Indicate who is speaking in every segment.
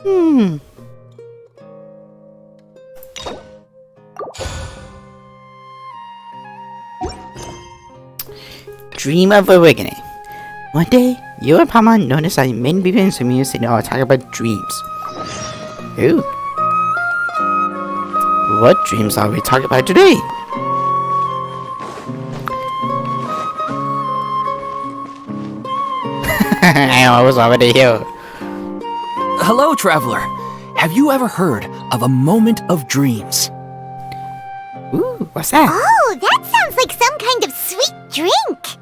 Speaker 1: Dream of awakening. One day, you and Paimon noticed that many people in the community are talking about dreams. Ooh. What dreams are we talking about today? I was already here.
Speaker 2: Hello, traveler. Have you ever heard of a moment of dreams?
Speaker 1: Ooh, what's that?
Speaker 3: Oh, that sounds like some kind of sweet drink.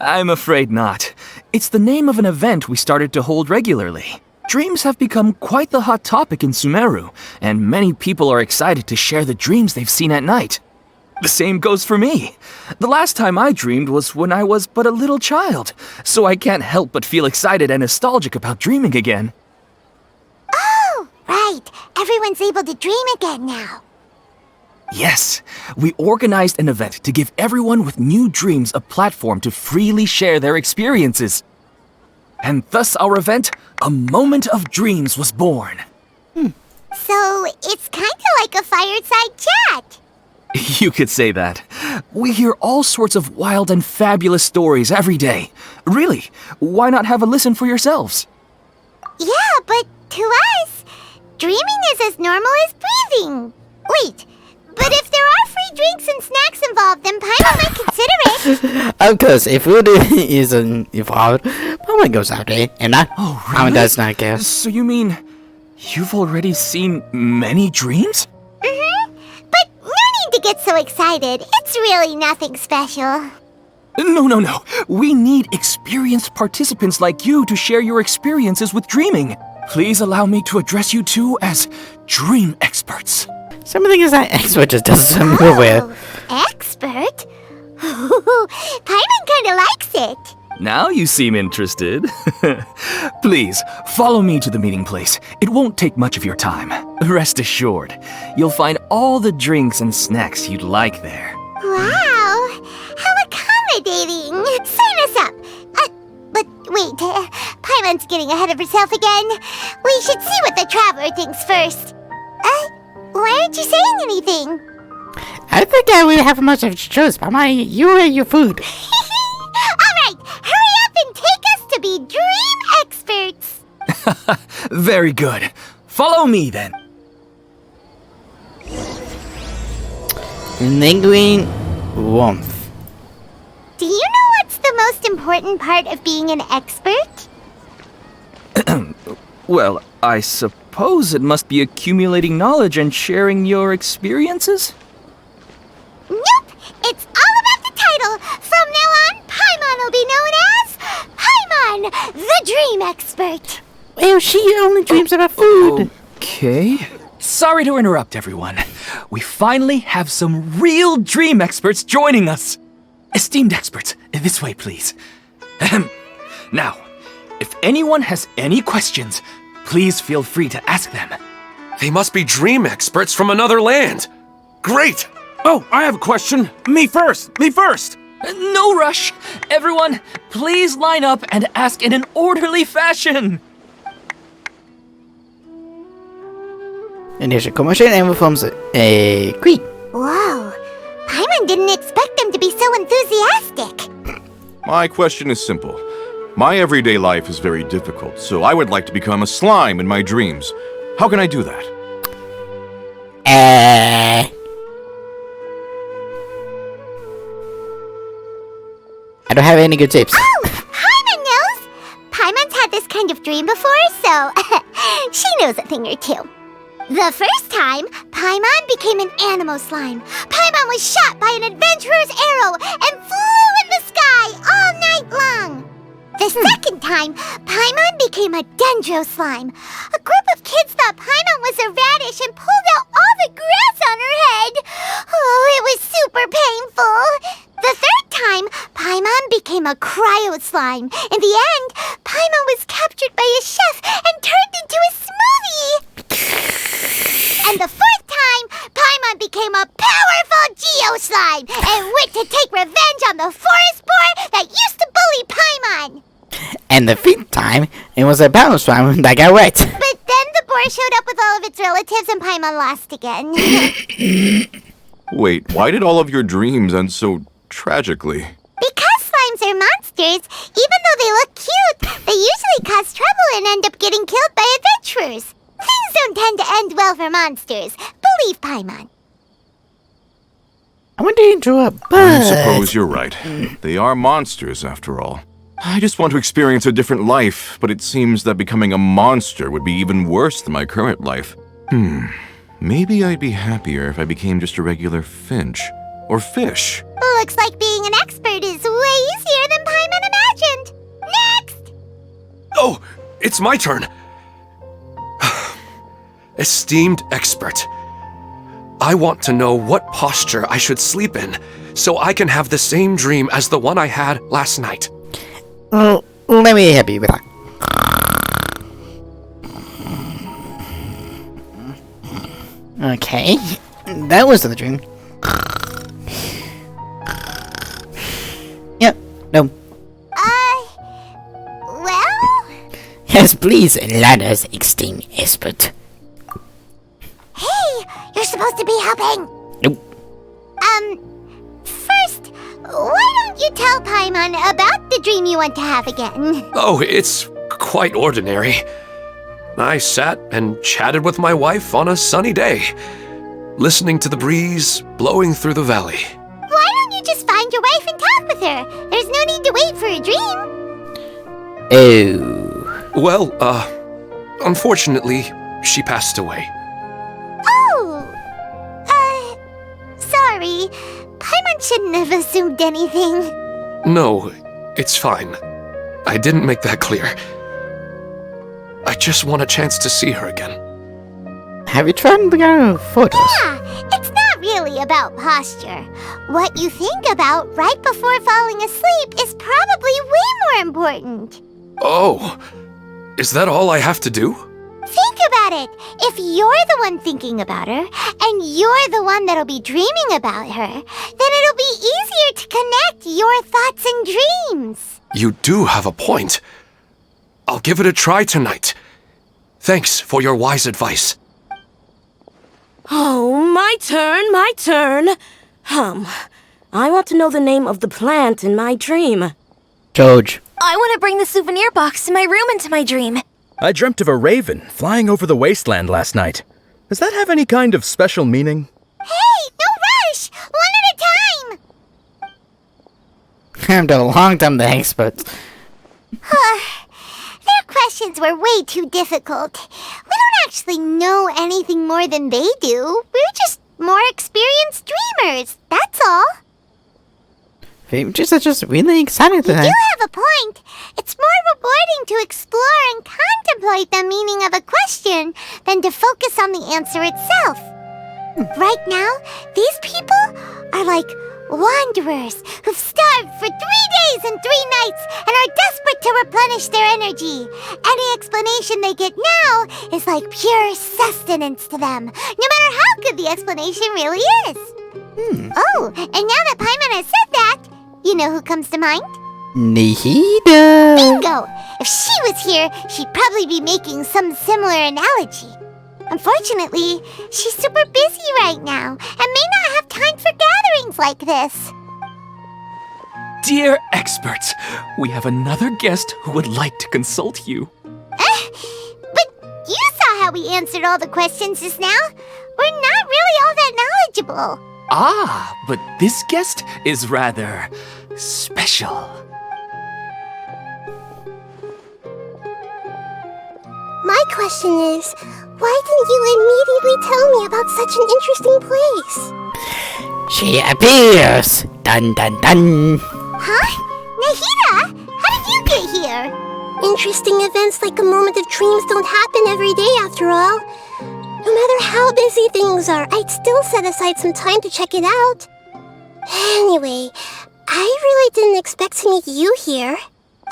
Speaker 2: I'm afraid not. It's the name of an event we started to hold regularly. Dreams have become quite the hot topic in Sumeru, and many people are excited to share the dreams they've seen at night. The same goes for me. The last time I dreamed was when I was but a little child, so I can't help but feel excited and nostalgic about dreaming again.
Speaker 3: Oh, right. Everyone's able to dream again now.
Speaker 2: Yes, we organized an event to give everyone with new dreams a platform to freely share their experiences. And thus our event, A Moment of Dreams, was born.
Speaker 3: So, it's kind of like a fireside chat.
Speaker 2: You could say that. We hear all sorts of wild and fabulous stories every day. Really, why not have a listen for yourselves?
Speaker 3: Yeah, but to us, dreaming is as normal as breathing. Wait, but if there are free drinks and snacks involved, then Paimon might consider it.
Speaker 1: Of course, if food isn't involved, Paimon goes out there, and that Paimon does not care.
Speaker 2: So you mean you've already seen many dreams?
Speaker 3: But no need to get so excited. It's really nothing special.
Speaker 2: No. We need experienced participants like you to share your experiences with dreaming. Please allow me to address you two as dream experts.
Speaker 1: Some of the things that expert just doesn't know where.
Speaker 3: Expert? Paimon kinda likes it.
Speaker 2: Now you seem interested. Please, follow me to the meeting place. It won't take much of your time. Rest assured, you'll find all the drinks and snacks you'd like there.
Speaker 3: Wow, how accommodating. Sign us up. But wait, Paimon's getting ahead of herself again. We should see what the traveler thinks first. Why aren't you saying anything?
Speaker 1: I think I will have much of a choice, Paimon. You and your food.
Speaker 3: Alright, hurry up and take us to be dream experts.
Speaker 2: Very good. Follow me then.
Speaker 1: Lingering warmth.
Speaker 3: Do you know what's the most important part of being an expert?
Speaker 2: Well, I suppose it must be accumulating knowledge and sharing your experiences?
Speaker 3: Nope! It's all about the title! From now on, Paimon will be known as Paimon, the Dream Expert!
Speaker 1: Well, she only dreams about food.
Speaker 2: Okay. Sorry to interrupt, everyone. We finally have some real dream experts joining us. Esteemed experts, this way, please. Now, if anyone has any questions, please feel free to ask them.
Speaker 4: They must be dream experts from another land. Great! Oh, I have a question. Me first!
Speaker 2: No rush. Everyone, please line up and ask in an orderly fashion.
Speaker 1: And there's a commotion and forms a creek.
Speaker 3: Whoa, Paimon didn't expect them to be so enthusiastic.
Speaker 5: My question is simple. My everyday life is very difficult, so I would like to become a slime in my dreams. How can I do that?
Speaker 1: I don't have any good tips.
Speaker 3: Oh, Paimon knows! Paimon's had this kind of dream before, so she knows a thing or two. The first time, Paimon became an animal slime. Paimon was shot by an adventurer's arrow and flew in the sky all night long. The second time, Paimon became a dendro slime. A group of kids thought Paimon was a radish and pulled out all the grass on her head. Oh, it was super painful. The third time, Paimon became a cryo slime. In the end, Paimon was captured by a chef and turned into a smoothie. And the fourth time, Paimon became a powerful geo slime and went to take revenge on the forest boar that used to bully Paimon.
Speaker 1: And the fifth time, it was a battle slime that got wet.
Speaker 3: But Ware showed up with all of its relatives and Paimon lost again.
Speaker 5: Wait, why did all of your dreams end so tragically?
Speaker 3: Because slimes are monsters, even though they look cute, they usually cause trouble and end up getting killed by adventurers. Things don't tend to end well for monsters. Believe Paimon.
Speaker 1: I wonder you drew a
Speaker 5: I
Speaker 1: bird.
Speaker 5: suppose you're right. They are monsters, after all. I just want to experience a different life, but it seems that becoming a monster would be even worse than my current life. Maybe I'd be happier if I became just a regular finch. Or fish.
Speaker 3: Looks like being an expert is way easier than Paimon imagined. Next!
Speaker 4: Oh, it's my turn. Esteemed expert, I want to know what posture I should sleep in so I can have the same dream as the one I had last night.
Speaker 1: Well, let me help you with that. Okay, that was the dream. Yep, no.
Speaker 3: Well?
Speaker 1: Yes, please, let us esteemed expert.
Speaker 3: Hey, you're supposed to be helping.
Speaker 1: Nope.
Speaker 3: First, why don't you tell Paimon about the dream you want to have again?
Speaker 4: Oh, it's quite ordinary. I sat and chatted with my wife on a sunny day, listening to the breeze blowing through the valley.
Speaker 3: Why don't you just find your wife and talk with her? There's no need to wait for a dream.
Speaker 1: Oh.
Speaker 4: Well, unfortunately, she passed away.
Speaker 3: Oh, sorry. Paimon shouldn't have assumed anything.
Speaker 4: No, it's fine. I didn't make that clear. I just want a chance to see her again.
Speaker 1: Have you tried looking at photos?
Speaker 3: Yeah, it's not really about posture. What you think about right before falling asleep is probably way more important.
Speaker 4: Oh, is that all I have to do?
Speaker 3: Think about it. If you're the one thinking about her, and you're the one that'll be dreaming about her, then it'll be easier to connect your thoughts and dreams.
Speaker 4: You do have a point. I'll give it a try tonight. Thanks for your wise advice.
Speaker 6: Oh, my turn. I want to know the name of the plant in my dream.
Speaker 1: George.
Speaker 7: I want to bring the souvenir box to my room into my dream.
Speaker 8: I dreamt of a raven flying over the wasteland last night. Does that have any kind of special meaning?
Speaker 3: Hey, no rush! One at a time!
Speaker 1: After a long time, the experts.
Speaker 3: Their questions were way too difficult. We don't actually know anything more than they do. We're just more experienced dreamers, that's all.
Speaker 1: Just really excited
Speaker 3: You
Speaker 1: tonight.
Speaker 3: do have a point. It's more rewarding to explore and contemplate the meaning of a question than to focus on the answer itself. Right now, these people are like wanderers who've starved for 3 days and 3 nights and are desperate to replenish their energy. Any explanation they get now is like pure sustenance to them, no matter how good the explanation really is. Oh, and now that Paimon has said that, you know who comes to mind?
Speaker 1: Nahida.
Speaker 3: Bingo! If she was here, she'd probably be making some similar analogy. Unfortunately, she's super busy right now and may not have time for gatherings like this.
Speaker 2: Dear experts, we have another guest who would like to consult you.
Speaker 3: But you saw how we answered all the questions just now. We're not really all that knowledgeable.
Speaker 2: Ah, but this guest is rather special.
Speaker 3: My question is, why didn't you immediately tell me about such an interesting place?
Speaker 1: She appears. Dun dun dun.
Speaker 3: Huh? Nahida, how did you get here? Interesting events like a moment of dreams don't happen every day after all. No matter how busy things are, I'd still set aside some time to check it out. Anyway, I really didn't expect to meet you here.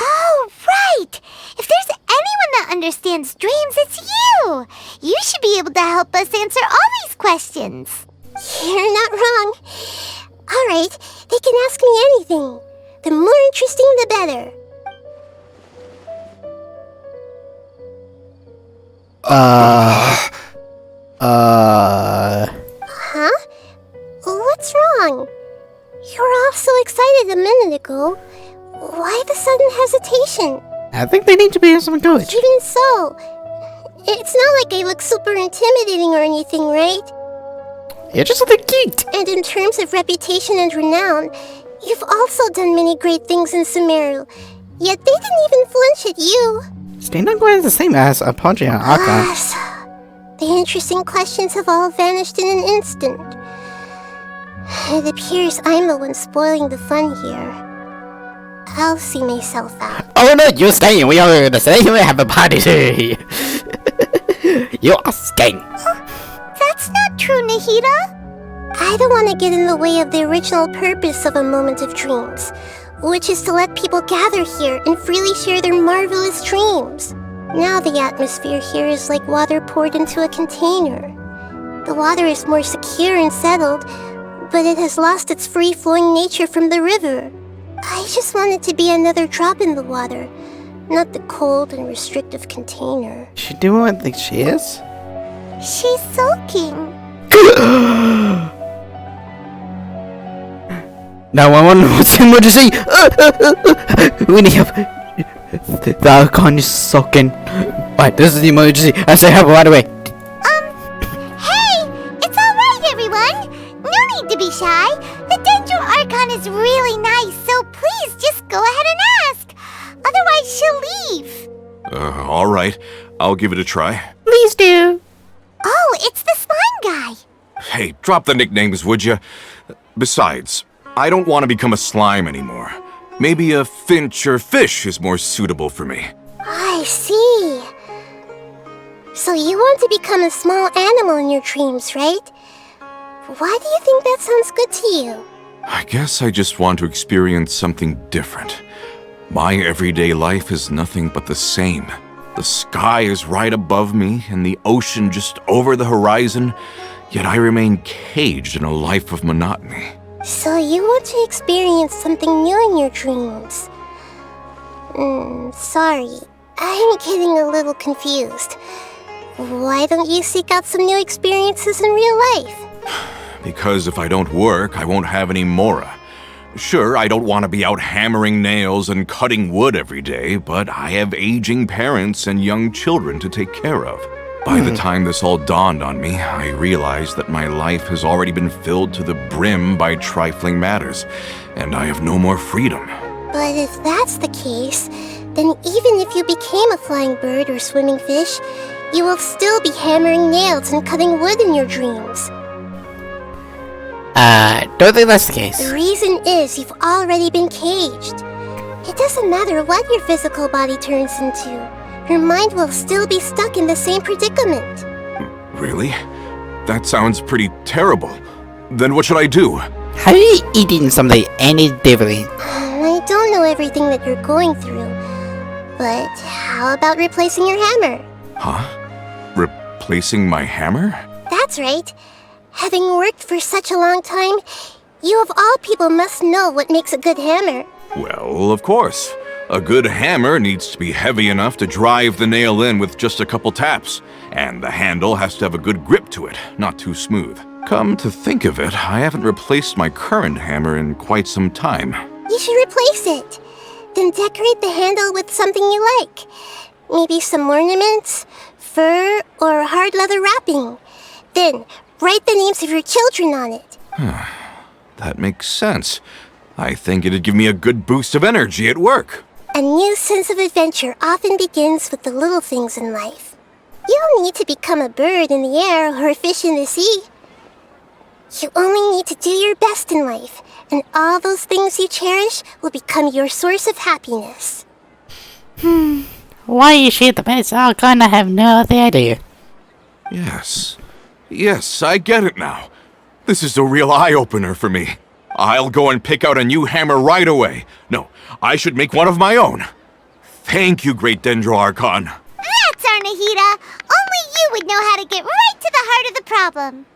Speaker 3: Oh, right! If there's anyone that understands dreams, it's you! You should be able to help us answer all these questions. You're not wrong. All right, they can ask me anything. The more interesting, the better. Huh? What's wrong? You were all so excited a minute ago. Why the sudden hesitation?
Speaker 1: I think they need to be in some coach.
Speaker 3: Even so, it's not like I look super intimidating or anything, right?
Speaker 1: You're just a little cute.
Speaker 3: And in terms of reputation and renown, you've also done many great things in Sumeru, yet they didn't even flinch at you.
Speaker 1: Stay not quite the same as Aponji and Archon.
Speaker 3: Yes. The interesting questions have all vanished in an instant. It appears I'm the one spoiling the fun here. I'll see myself out.
Speaker 1: Oh no, you're staying. We are the same. We have a party. You are staying.
Speaker 3: That's not true, Nahida. I don't want to get in the way of the original purpose of a moment of dreams, which is to let people gather here and freely share their marvelous dreams. Now the atmosphere here is like water poured into a container. The water is more secure and settled, but it has lost its free-flowing nature from the river. I just want it to be another drop in the water, not the cold and restrictive container.
Speaker 1: She doing what I think she is?
Speaker 3: She's sulking.
Speaker 1: 911, what's the emergency? We need help. The Archon is sulking. Right, this is the emergency. I say help right away.
Speaker 3: Hey! It's alright, everyone! No need to be shy. The Dendro Archon is really nice, so please just go ahead and ask. Otherwise, she'll leave.
Speaker 5: All right. I'll give it a try.
Speaker 1: Please do.
Speaker 3: Oh, it's the slime guy.
Speaker 5: Hey, drop the nicknames, would you? Besides, I don't want to become a slime anymore. Maybe a finch or fish is more suitable for me.
Speaker 3: I see. So you want to become a small animal in your dreams, right? Why do you think that sounds good to you?
Speaker 5: I guess I just want to experience something different. My everyday life is nothing but the same. The sky is right above me and the ocean just over the horizon, yet I remain caged in a life of monotony.
Speaker 3: So you want to experience something new in your dreams? Sorry. I'm getting a little confused. Why don't you seek out some new experiences in real life?
Speaker 5: Because if I don't work, I won't have any mora. Sure, I don't want to be out hammering nails and cutting wood every day, but I have aging parents and young children to take care of. By the time this all dawned on me, I realized that my life has already been filled to the brim by trifling matters, and I have no more freedom.
Speaker 3: But if that's the case, then even if you became a flying bird or swimming fish, you will still be hammering nails and cutting wood in your dreams.
Speaker 1: Don't think that's the case.
Speaker 3: The reason is you've already been caged. It doesn't matter what your physical body turns into. Your mind will still be stuck in the same predicament.
Speaker 5: Really? That sounds pretty terrible. Then what should I do?
Speaker 1: Have you eaten something any differently?
Speaker 3: I don't know everything that you're going through, but how about replacing your hammer?
Speaker 5: Huh? Replacing my hammer?
Speaker 3: That's right. Having worked for such a long time, you of all people must know what makes a good hammer.
Speaker 5: Well, of course. A good hammer needs to be heavy enough to drive the nail in with just a couple taps, and the handle has to have a good grip to it, not too smooth. Come to think of it, I haven't replaced my current hammer in quite some time.
Speaker 3: You should replace it. Then decorate the handle with something you like. Maybe some ornaments, fur, or hard leather wrapping. Then write the names of your children on it.
Speaker 5: That makes sense. I think it'd give me a good boost of energy at work.
Speaker 3: A new sense of adventure often begins with the little things in life. You don't need to become a bird in the air or a fish in the sea. You only need to do your best in life, and all those things you cherish will become your source of happiness.
Speaker 1: Why is she the best Archon? I have no other idea.
Speaker 5: Yes, I get it now. This is a real eye-opener for me. I'll go and pick out a new hammer right away. No, I should make one of my own. Thank you, Great Dendro Archon.
Speaker 3: That's our Nahida. Only you would know how to get right to the heart of the problem.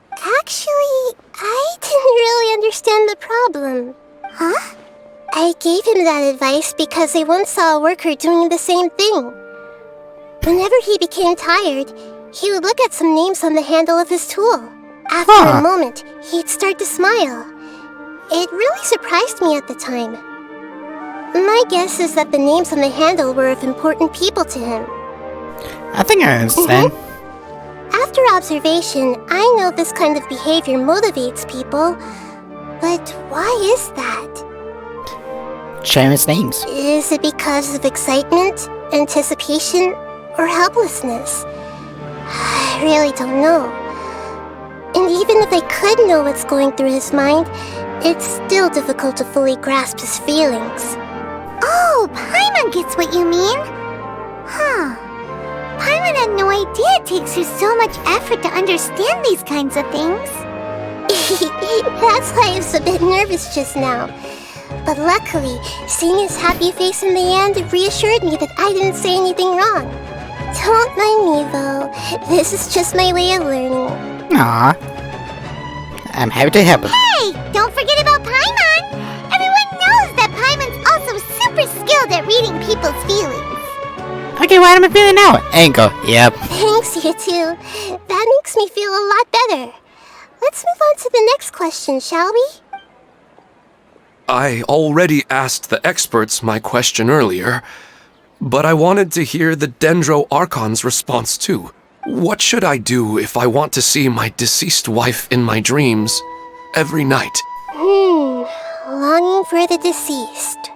Speaker 3: Actually, I didn't really understand the problem. Huh? I gave him that advice because I once saw a worker doing the same thing. Whenever he became tired, He would look at some names on the handle of his tool. After a moment, he'd start to smile. It really surprised me at the time. My guess is that the names on the handle were of important people to him.
Speaker 1: I think I understand.
Speaker 3: After observation, I know this kind of behavior motivates people. But why is that?
Speaker 1: Sharing his names.
Speaker 3: Is it because of excitement, anticipation, or helplessness? I really don't know. And even if I could know what's going through his mind, it's still difficult to fully grasp his feelings.
Speaker 7: Oh, Paimon gets what you mean. Huh. Paimon had no idea it takes you so much effort to understand these kinds of things.
Speaker 3: That's why I was a bit nervous just now. But luckily, seeing his happy face in the end reassured me that I didn't say anything wrong. Don't mind me though. This is just my way of learning.
Speaker 1: Aw. I'm happy to help him.
Speaker 7: Hey, don't forget about Paimon. Everyone knows that Paimon's also super skilled at reading people's feelings.
Speaker 1: Okay, what am I feeling now? Ankle. Yep.
Speaker 3: Thanks, you two. That makes me feel a lot better. Let's move on to the next question, shall we?
Speaker 4: I already asked the experts my question earlier, but I wanted to hear the Dendro Archon's response too. What should I do if I want to see my deceased wife in my dreams every night?
Speaker 3: Longing for the deceased.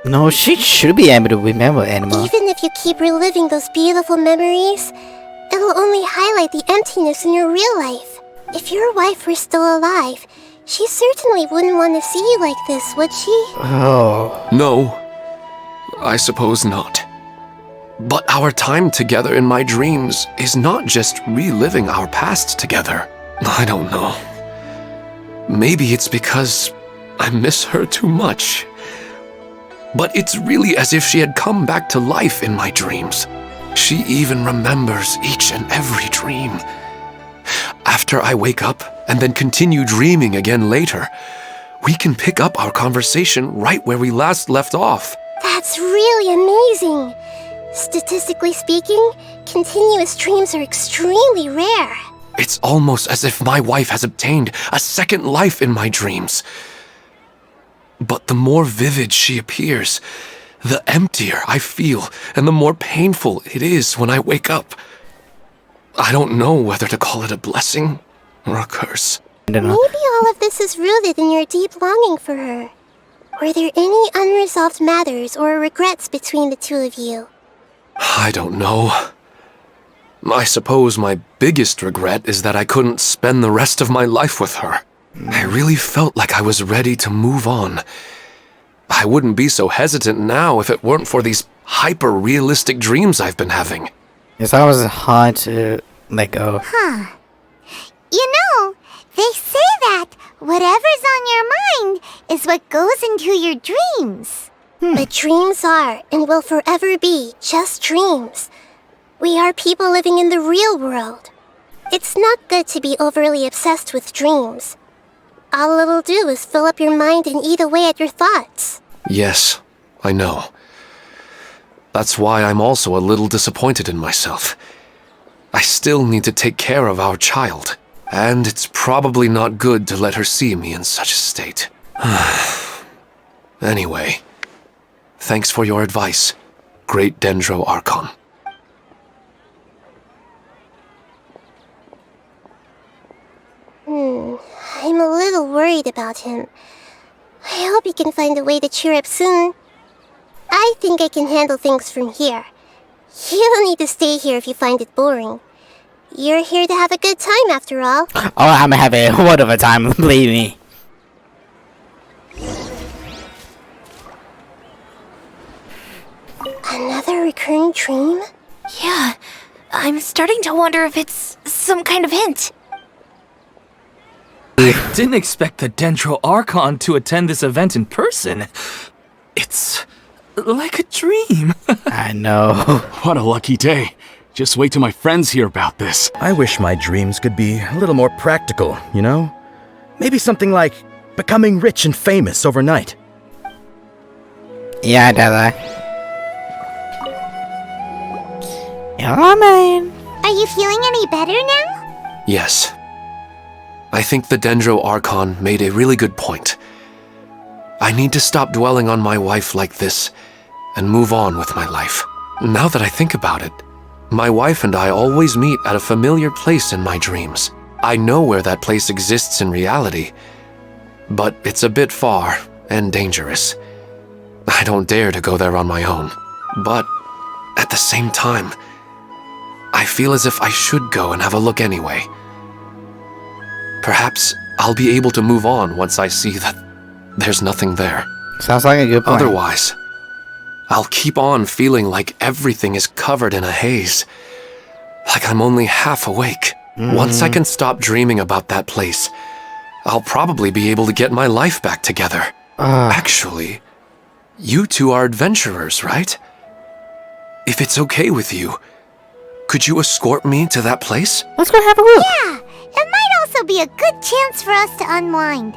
Speaker 1: No, she should be able to remember Anima.
Speaker 3: Even if you keep reliving those beautiful memories, it'll only highlight the emptiness in your real life. If your wife were still alive, she certainly wouldn't want to see you like this, would she?
Speaker 1: Oh.
Speaker 4: No, I suppose not. But our time together in my dreams is not just reliving our past together. I don't know. Maybe it's because I miss her too much. But it's really as if she had come back to life in my dreams. She even remembers each and every dream. After I wake up and then continue dreaming again later, we can pick up our conversation right where we last left off.
Speaker 3: That's really amazing. Statistically speaking, continuous dreams are extremely rare.
Speaker 4: It's almost as if my wife has obtained a second life in my dreams. But the more vivid she appears, the emptier I feel and the more painful it is when I wake up. I don't know whether to call it a blessing or a curse.
Speaker 1: I don't know.
Speaker 3: Maybe all of this is rooted in your deep longing for her. Were there any unresolved matters or regrets between the two of you?
Speaker 4: I don't know. I suppose my biggest regret is that I couldn't spend the rest of my life with her. I really felt like I was ready to move on. I wouldn't be so hesitant now if it weren't for these hyper-realistic dreams I've been having.
Speaker 1: It's always hard to let go.
Speaker 7: Huh. You know, they say that whatever's on your mind is what goes into your dreams.
Speaker 3: But dreams are and will forever be just dreams. We are people living in the real world. It's not good to be overly obsessed with dreams. All it'll do is fill up your mind and eat away at your thoughts.
Speaker 4: Yes, I know. That's why I'm also a little disappointed in myself. I still need to take care of our child, and it's probably not good to let her see me in such a state. Anyway, thanks for your advice, Great Dendro Archon.
Speaker 3: I'm a little worried about him. I hope he can find a way to cheer up soon. I think I can handle things from here. You don't need to stay here if you find it boring. You're here to have a good time after all.
Speaker 1: Oh, I'm having a wonderful time, believe me.
Speaker 3: Another recurring dream?
Speaker 7: Yeah, I'm starting to wonder if it's some kind of hint.
Speaker 2: I didn't expect the Dendro Archon to attend this event in person. It's like a dream.
Speaker 1: I know.
Speaker 9: What a lucky day. Just wait till my friends hear about this.
Speaker 8: I wish my dreams could be a little more practical, you know? Maybe something like becoming rich and famous overnight.
Speaker 1: Yeah, Dada. Yeah, man.
Speaker 3: Are you feeling any better now?
Speaker 4: Yes. I think the Dendro Archon made a really good point. I need to stop dwelling on my wife like this and move on with my life. Now that I think about it, my wife and I always meet at a familiar place in my dreams. I know where that place exists in reality, but it's a bit far and dangerous. I don't dare to go there on my own. But at the same time, I feel as if I should go and have a look anyway. Perhaps I'll be able to move on once I see that there's nothing there.
Speaker 1: Sounds like a good plan.
Speaker 4: Otherwise, I'll keep on feeling like everything is covered in a haze. Like I'm only half awake. Once I can stop dreaming about that place, I'll probably be able to get my life back together. Actually, you two are adventurers, right? If it's okay with you, could you escort me to that place?
Speaker 1: Let's go have a look.
Speaker 3: Yeah, it might also be a good chance for us to unwind.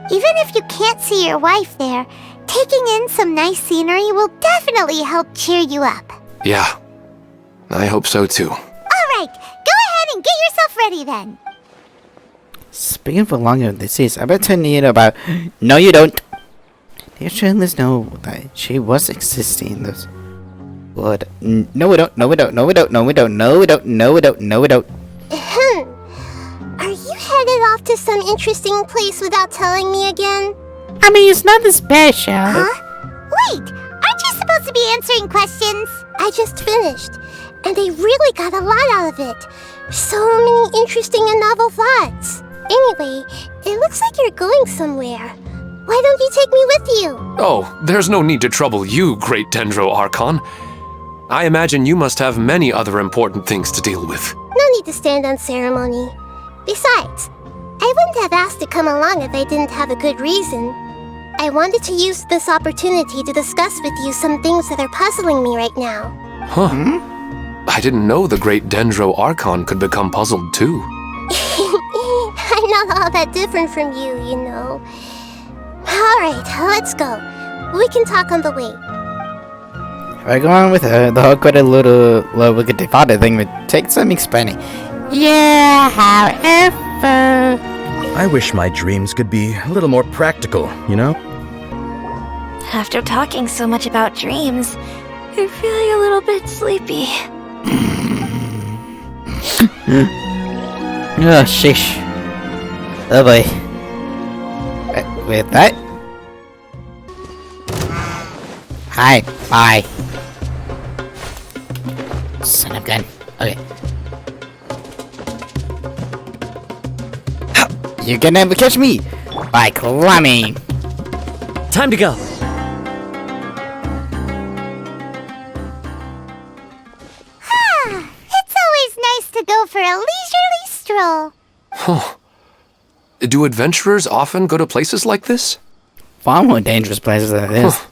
Speaker 3: Even if you can't see your wife there, taking in some nice scenery will definitely help cheer you up.
Speaker 4: Yeah, I hope so too.
Speaker 3: Alright, go ahead and get yourself ready then.
Speaker 1: Speaking for longer of disease, I bet tell Nahida about. No, you don't. Dear journalists know that she was existing in this world. No, we don't. No, we don't. No, we don't. No, we don't. No, we don't. No, we don't. No, we don't.
Speaker 7: Are you headed off to some interesting place without telling me again?
Speaker 1: I mean, it's nothing special.
Speaker 3: Huh? Wait, aren't you supposed to be answering questions?
Speaker 7: I just finished, and I really got a lot out of it. So many interesting and novel thoughts. Anyway, it looks like you're going somewhere. Why don't you take me with you?
Speaker 4: Oh, there's no need to trouble you, great Dendro Archon. I imagine you must have many other important things to deal with.
Speaker 7: No need to stand on ceremony. Besides, I wouldn't have asked to come along if I didn't have a good reason. I wanted to use this opportunity to discuss with you some things that are puzzling me right now.
Speaker 4: Huh. I didn't know the great Dendro Archon could become puzzled too.
Speaker 7: I'm not all that different from you, you know. Alright, let's go. We can talk on the way.
Speaker 1: We're going with her. The whole quite a little wicked father thing would take some explaining. Yeah, however.
Speaker 8: I wish my dreams could be a little more practical, you know?
Speaker 10: After talking so much about dreams, I'm feeling a little bit sleepy.
Speaker 1: Oh, sheesh. Oh boy. With that. Hi. Bye. Son of a gun. Okay. You're gonna never catch me by climbing.
Speaker 11: Time to go.
Speaker 3: It's always nice to go for a leisurely stroll.
Speaker 4: Huh. Do adventurers often go to places like this?
Speaker 1: Far more dangerous places than this.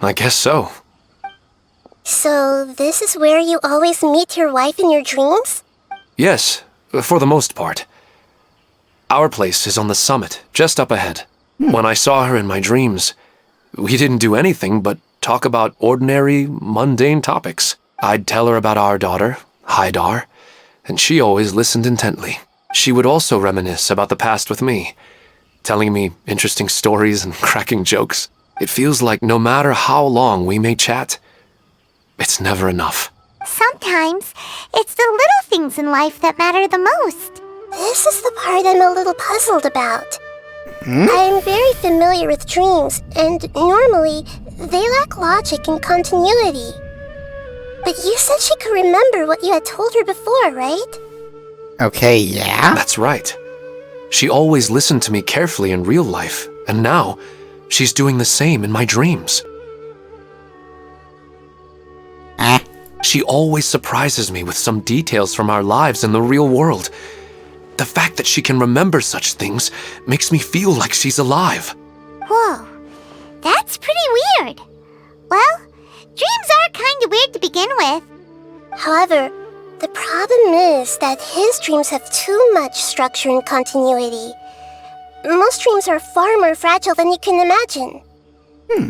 Speaker 4: I guess so.
Speaker 7: So, this is where you always meet your wife in your dreams?
Speaker 4: Yes, for the most part. Our place is on the summit, just up ahead. When I saw her in my dreams, we didn't do anything but talk about ordinary, mundane topics. I'd tell her about our daughter, Haidar, and she always listened intently. She would also reminisce about the past with me, telling me interesting stories and cracking jokes. It feels like no matter how long we may chat, it's never enough.
Speaker 3: Sometimes, it's the little things in life that matter the most.
Speaker 7: This is the part I'm a little puzzled about. I'm very familiar with dreams, and normally, they lack logic and continuity. But you said she could remember what you had told her before, right?
Speaker 1: Okay, yeah?
Speaker 4: That's right. She always listened to me carefully in real life, and now, she's doing the same in my dreams. She always surprises me with some details from our lives in the real world. The fact that she can remember such things makes me feel like she's alive.
Speaker 3: Whoa, that's pretty weird. Well, dreams are kind of weird to begin with.
Speaker 7: However, the problem is that his dreams have too much structure and continuity. Most dreams are far more fragile than you can imagine.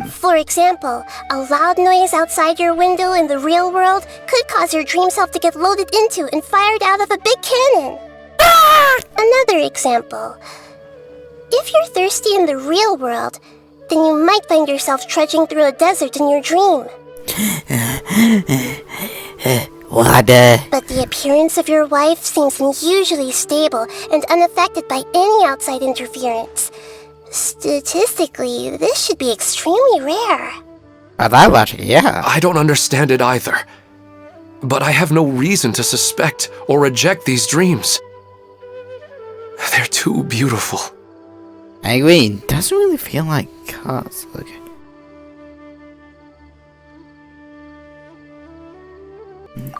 Speaker 7: For example, a loud noise outside your window in the real world could cause your dream self to get loaded into and fired out of a big cannon. Another example. If you're thirsty in the real world, then you might find yourself trudging through a desert in your dream.
Speaker 1: Water.
Speaker 7: But the appearance of your wife seems unusually stable and unaffected by any outside interference. Statistically, this should be extremely rare.
Speaker 1: By that logic, yeah.
Speaker 4: I don't understand it either. But I have no reason to suspect or reject these dreams. They're too beautiful.
Speaker 1: I agree. It doesn't really feel like cars. Okay.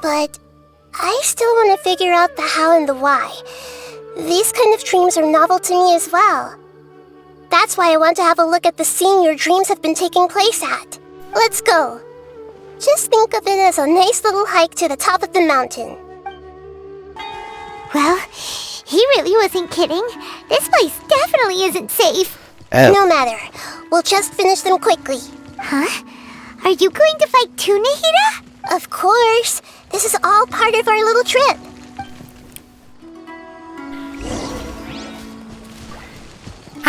Speaker 7: But I still want to figure out the how and the why. These kind of dreams are novel to me as well. That's why I want to have a look at the scene your dreams have been taking place at. Let's go. Just think of it as a nice little hike to the top of the mountain.
Speaker 3: Well, he really wasn't kidding. This place definitely isn't safe.
Speaker 1: Oh.
Speaker 7: No matter. We'll just finish them quickly.
Speaker 3: Huh? Are you going to fight too, Nahida?
Speaker 7: Of course. This is all part of our little trip.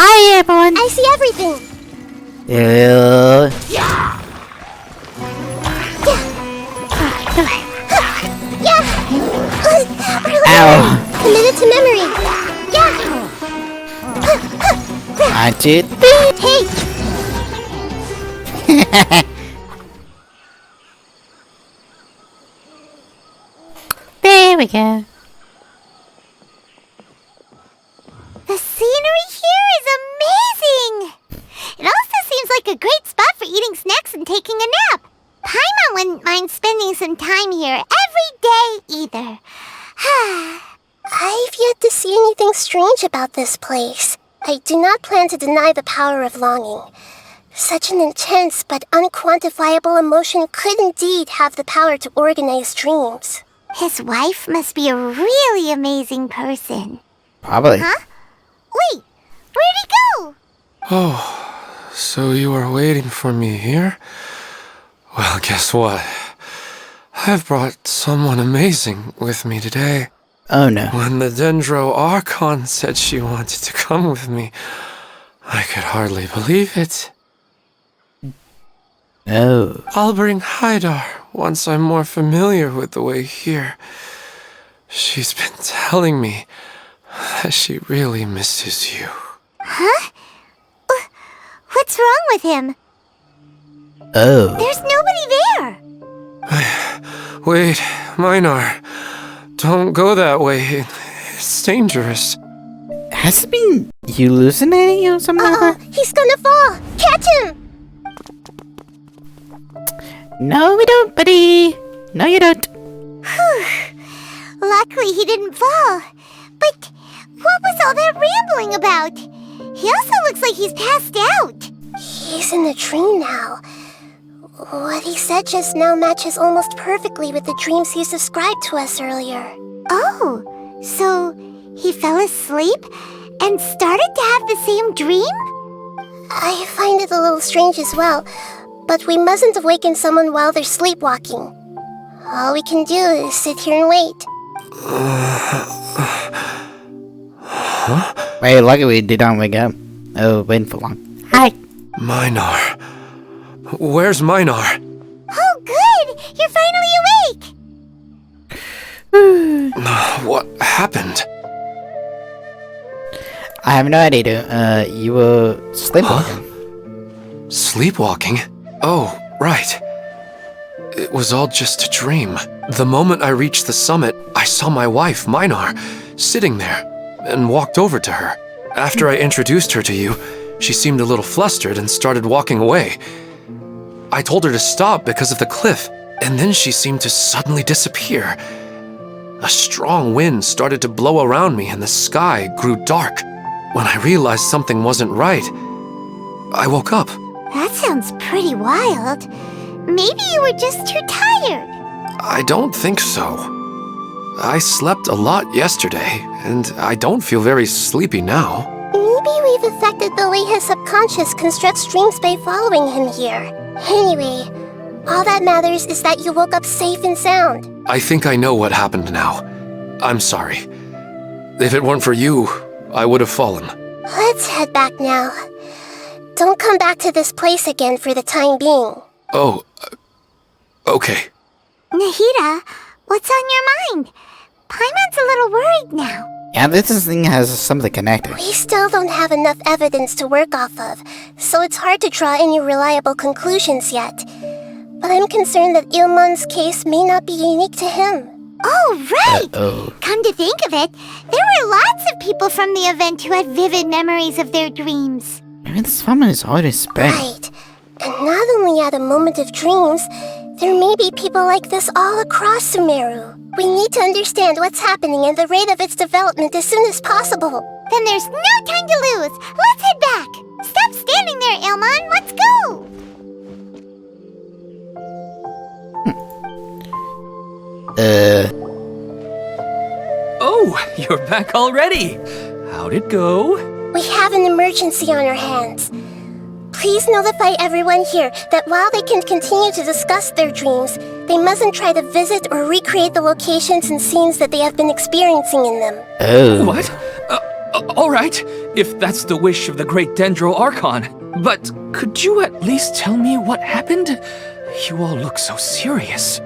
Speaker 1: Hi, everyone.
Speaker 7: I see everything.
Speaker 1: Yeah.
Speaker 7: Yeah.
Speaker 1: Ow.
Speaker 7: Committed to memory. Yeah.
Speaker 1: 1, 2, 3.
Speaker 7: Hey.
Speaker 1: There we go.
Speaker 3: The scenery here is amazing! It also seems like a great spot for eating snacks and taking a nap. Paimon wouldn't mind spending some time here every day either.
Speaker 7: I've yet to see anything strange about this place. I do not plan to deny the power of longing. Such an intense but unquantifiable emotion could indeed have the power to organize dreams.
Speaker 3: His wife must be a really amazing person.
Speaker 1: Probably.
Speaker 3: Huh? Wait, where'd he go?
Speaker 4: Oh, so you are waiting for me here? Well, guess what? I've brought someone amazing with me today.
Speaker 1: Oh no.
Speaker 4: When the Dendro Archon said she wanted to come with me, I could hardly believe it.
Speaker 1: Oh.
Speaker 4: I'll bring Haidar once I'm more familiar with the way here. She's been telling me that she really misses you.
Speaker 3: Huh? What's wrong with him?
Speaker 1: Oh.
Speaker 3: There's nobody there.
Speaker 4: Wait, Minar. Don't go that way. It's dangerous.
Speaker 1: Has it been hallucinating or something like that?
Speaker 7: He's gonna fall! Catch him!
Speaker 1: No, we don't, buddy. No, you don't.
Speaker 3: Luckily he didn't fall. But what was all that rambling about? He also looks like he's passed out.
Speaker 7: He's in a dream now. What he said just now matches almost perfectly with the dreams he's described to us earlier.
Speaker 3: Oh, so he fell asleep and started to have the same dream?
Speaker 7: I find it a little strange as well, but we mustn't awaken someone while they're sleepwalking. All we can do is sit here and wait.
Speaker 1: Wait, lucky we did not wake up. Oh, waiting for long. Hi.
Speaker 4: Minar. Where's Minar?
Speaker 3: Oh, good! You're finally awake!
Speaker 4: What happened?
Speaker 1: I have no idea. You were sleepwalking.
Speaker 4: Sleepwalking? Oh, right. It was all just a dream. The moment I reached the summit, I saw my wife, Minar, sitting there, and walked over to her. After I introduced her to you, she seemed a little flustered and started walking away. I told her to stop because of the cliff, and then she seemed to suddenly disappear. A strong wind started to blow around me and the sky grew dark. When I realized something wasn't right, I woke up.
Speaker 3: That sounds pretty wild. Maybe you were just too tired.
Speaker 4: I don't think so. I slept a lot yesterday, and I don't feel very sleepy now.
Speaker 7: Me Maybe we've affected the way his subconscious constructs dreams by following him here. Anyway, all that matters is that you woke up safe and sound.
Speaker 4: I think I know what happened now. I'm sorry. If it weren't for you, I would have fallen.
Speaker 7: Let's head back now. Don't come back to this place again for the time being.
Speaker 4: Oh, okay.
Speaker 3: Nahida, what's on your mind? Paimon's a little worried now.
Speaker 1: Yeah, this thing has something connected.
Speaker 7: We still don't have enough evidence to work off of, so it's hard to draw any reliable conclusions yet. But I'm concerned that Ilmon's case may not be unique to him.
Speaker 3: Oh, right!
Speaker 1: Uh-oh.
Speaker 3: Come to think of it, there were lots of people from the event who had vivid memories of their dreams.
Speaker 1: Maybe this woman is always bad.
Speaker 7: Right. And not only at a moment of dreams, there may be people like this all across Sumeru. We need to understand what's happening and the rate of its development as soon as possible.
Speaker 3: Then there's no time to lose. Let's head back. Stop standing there, Ilmon. Let's go.
Speaker 2: Oh, you're back already. How'd it go?
Speaker 7: We have an emergency on our hands. Please notify everyone here that while they can continue to discuss their dreams, they mustn't try to visit or recreate the locations and scenes that they have been experiencing in them.
Speaker 1: Oh.
Speaker 2: What? All right, if that's the wish of the great Dendro Archon. But could you at least tell me what happened? You all look so serious.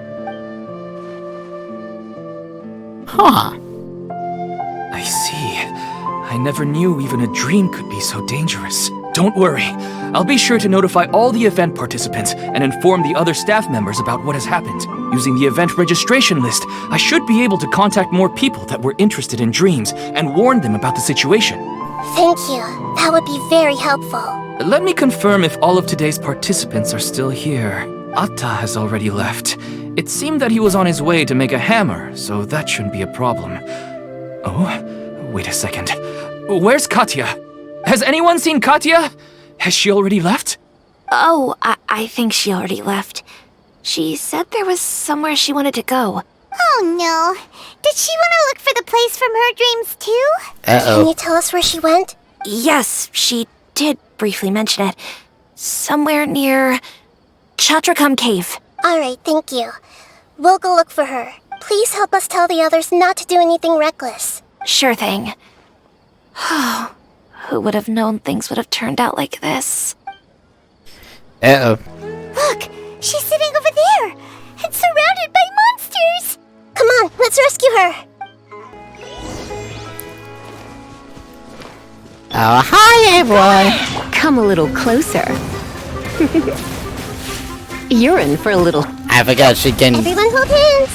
Speaker 1: Huh.
Speaker 2: I see. I never knew even a dream could be so dangerous. Don't worry. I'll be sure to notify all the event participants and inform the other staff members about what has happened. Using the event registration list, I should be able to contact more people that were interested in dreams and warn them about the situation.
Speaker 7: Thank you. That would be very helpful.
Speaker 2: Let me confirm if all of today's participants are still here. Atta has already left. It seemed that he was on his way to make a hammer, so that shouldn't be a problem. Oh, wait a second. Where's Katya? Has anyone seen Katya? Has she already left?
Speaker 10: Oh, I think she already left. She said there was somewhere she wanted to go.
Speaker 3: Oh no. Did she want to look for the place from her dreams too?
Speaker 7: Can you tell us where she went?
Speaker 10: Yes, she did briefly mention it. Somewhere near Chatrakam Cave.
Speaker 7: Alright, thank you. We'll go look for her. Please help us tell the others not to do anything reckless.
Speaker 10: Sure thing. Who would have known things would have turned out like this?
Speaker 1: Uh-oh.
Speaker 3: Look, she's sitting over there and surrounded by monsters.
Speaker 7: Come on, let's rescue her.
Speaker 1: Oh, hi, everyone.
Speaker 12: Come a little closer. You're in for a little...
Speaker 1: I forgot she can...
Speaker 7: Everyone hold hands.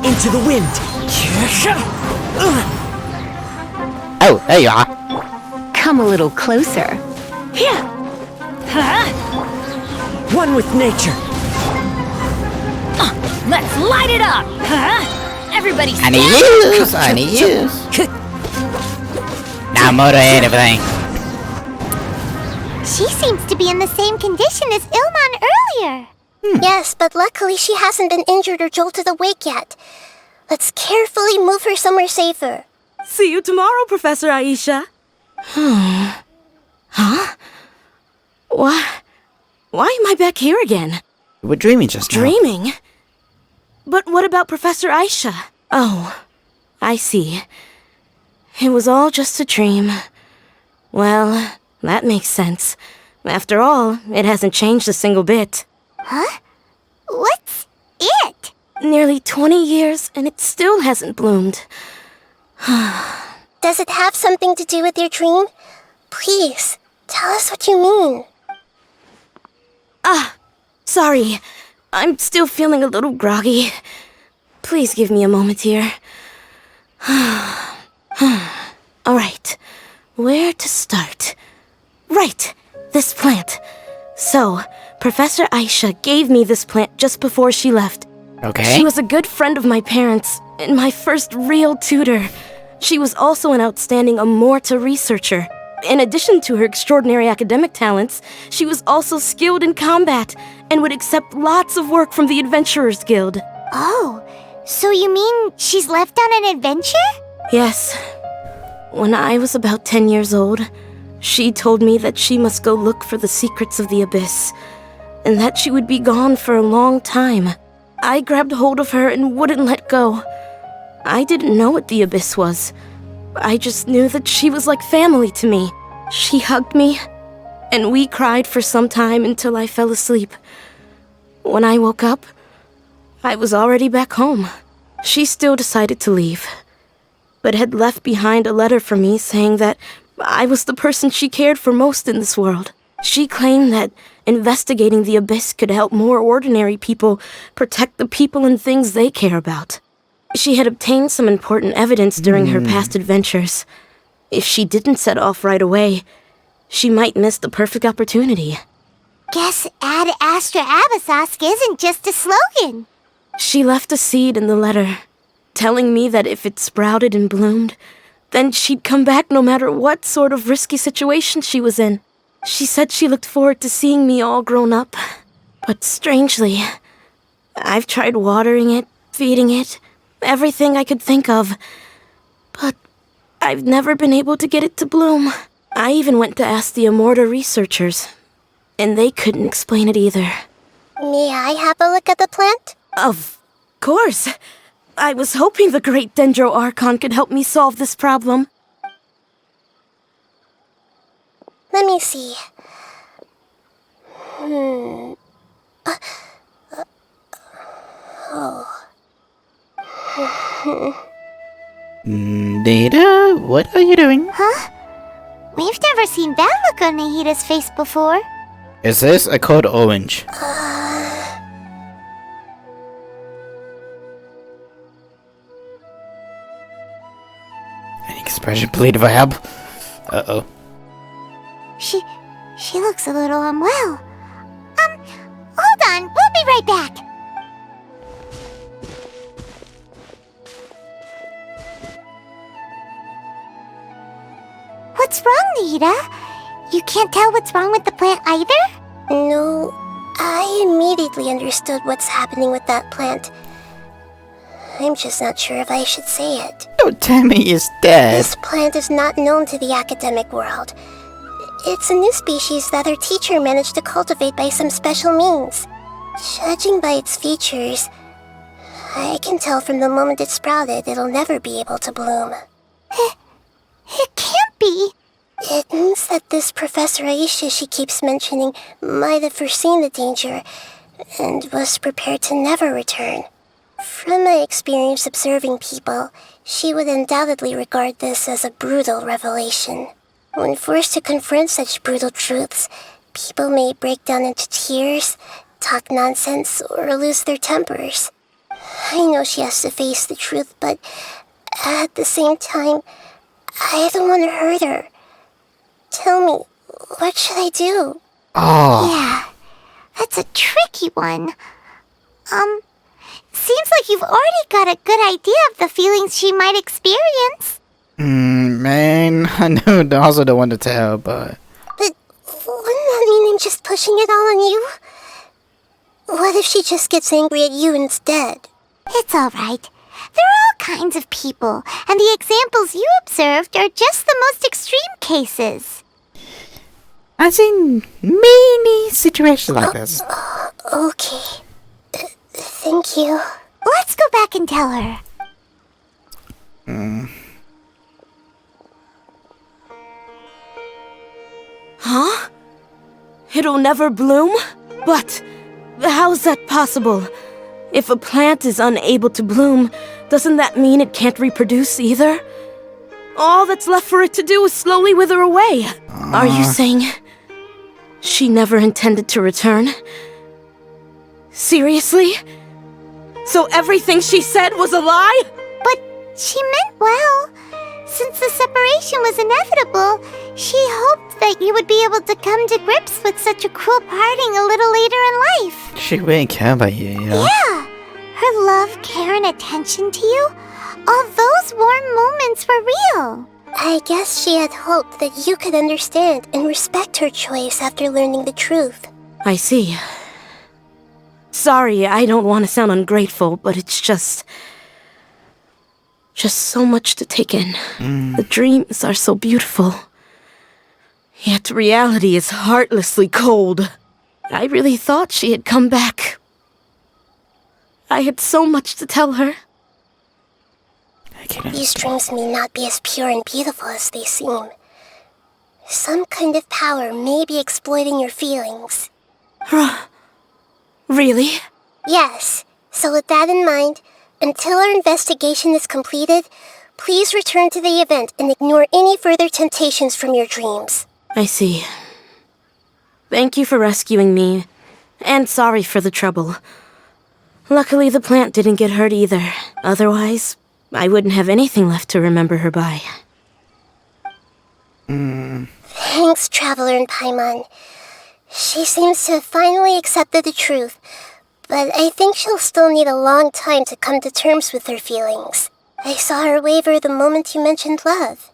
Speaker 11: Into the wind.
Speaker 1: Oh, there you are.
Speaker 12: Come a little closer.
Speaker 11: One with nature.
Speaker 12: Let's light it up! Everybody
Speaker 1: I need use. Now motorhead everything.
Speaker 3: She seems to be in the same condition as Ilmon earlier.
Speaker 7: Yes, but luckily she hasn't been injured or jolted awake yet. Let's carefully move her somewhere safer.
Speaker 6: See you tomorrow, Professor Aisha. Huh? Why am I back here again?
Speaker 1: You were dreaming just now.
Speaker 6: Dreaming? But what about Professor Aisha? Oh, I see. It was all just a dream. Well, that makes sense. After all, it hasn't changed a single bit.
Speaker 3: Huh? What's it?
Speaker 7: Nearly 20 years and it still hasn't bloomed. Does it have something to do with your dream? Please, tell us what you mean.
Speaker 6: Sorry. I'm still feeling a little groggy. Please give me a moment here. Alright, where to start? Right, this plant. So, Professor Aisha gave me this plant just before she left.
Speaker 1: Okay.
Speaker 6: She was a good friend of my parents, and my first real tutor. She was also an outstanding Amorta researcher. In addition to her extraordinary academic talents, she was also skilled in combat, and would accept lots of work from the Adventurers Guild.
Speaker 3: Oh, So you mean she's left on an adventure?
Speaker 6: Yes. When I was about 10 years old, she told me that she must go look for the secrets of the abyss, and that she would be gone for a long time. I grabbed hold of her and wouldn't let go. I didn't know what the abyss was. I just knew that she was like family to me. She hugged me, and we cried for some time until I fell asleep. When I woke up, I was already back home. She still decided to leave, but had left behind a letter for me saying that I was the person she cared for most in this world. She claimed that investigating the abyss could help more ordinary people protect the people and things they care about. She had obtained some important evidence during her past adventures. If she didn't set off right away, she might miss the perfect opportunity.
Speaker 3: Guess Ad Astra Abyssosque isn't just a slogan.
Speaker 6: She left a seed in the letter, telling me that if it sprouted and bloomed, then she'd come back no matter what sort of risky situation she was in. She said she looked forward to seeing me all grown up. But strangely, I've tried watering it, feeding it, everything I could think of. But I've never been able to get it to bloom. I even went to ask the Immorta researchers, and they couldn't explain it either.
Speaker 7: May I have a look at the plant?
Speaker 6: Of course. I was hoping the great Dendro Archon could help me solve this problem.
Speaker 7: Let me see.
Speaker 1: Nahida, what are you doing?
Speaker 3: Huh? We've never seen that look on Nahida's face before.
Speaker 1: Is this a code orange? An expression plead for help? Uh-oh.
Speaker 3: She looks a little unwell. Hold on, we'll be right back. What's wrong, Nahida? You can't tell what's wrong with the plant either?
Speaker 7: No, I immediately understood what's happening with that plant. I'm just not sure if I should say it.
Speaker 1: Don't tell me he's dead.
Speaker 7: This plant is not known to the academic world. It's a new species that our teacher managed to cultivate by some special means. Judging by its features, I can tell from the moment it sprouted it'll never be able to bloom.
Speaker 3: It can't be.
Speaker 7: It means that this Professor Aisha she keeps mentioning might have foreseen the danger and was prepared to never return. From my experience observing people, she would undoubtedly regard this as a brutal revelation. When forced to confront such brutal truths, people may break down into tears, talk nonsense, or lose their tempers. I know she has to face the truth, but at the same time, I don't want to hurt her. Tell me, what should I do?
Speaker 1: Oh.
Speaker 3: Yeah, that's a tricky one. Seems like you've already got a good idea of the feelings she might experience.
Speaker 1: Man, I know I also don't want to tell, but...
Speaker 7: But wouldn't that mean I'm just pushing it all on you? What if she just gets angry at you instead?
Speaker 3: It's all right. There are all kinds of people, and the examples you observed are just the most extreme cases.
Speaker 1: I've seen many situations like this.
Speaker 7: Okay. Thank you.
Speaker 3: Let's go back and tell her.
Speaker 6: Huh? It'll never bloom? But how's that possible? If a plant is unable to bloom, doesn't that mean it can't reproduce either? All that's left for it to do is slowly wither away. Are you saying she never intended to return? Seriously? So everything she said was a lie?
Speaker 3: But she meant well. Since the separation was inevitable, she hoped that you would be able to come to grips with such a cruel parting a little later in life.
Speaker 1: She really care about you, you know?
Speaker 3: Yeah. Her love, care, and attention to you, all those warm moments were real.
Speaker 7: I guess she had hoped that you could understand and respect her choice after learning the truth.
Speaker 6: I see. Sorry, I don't want to sound ungrateful, but it's just... Just so much to take in. The dreams are so beautiful. Yet reality is heartlessly cold. I really thought she had come back. I had so much to tell her.
Speaker 7: These dreams may not be as pure and beautiful as they seem. Some kind of power may be exploiting your feelings.
Speaker 6: Really?
Speaker 7: Yes. So with that in mind, until our investigation is completed, please return to the event and ignore any further temptations from your dreams.
Speaker 6: I see. Thank you for rescuing me, and sorry for the trouble. Luckily, the plant didn't get hurt either. Otherwise, I wouldn't have anything left to remember her by.
Speaker 7: Thanks, Traveler and Paimon. She seems to have finally accepted the truth, but I think she'll still need a long time to come to terms with her feelings. I saw her waver the moment you mentioned love.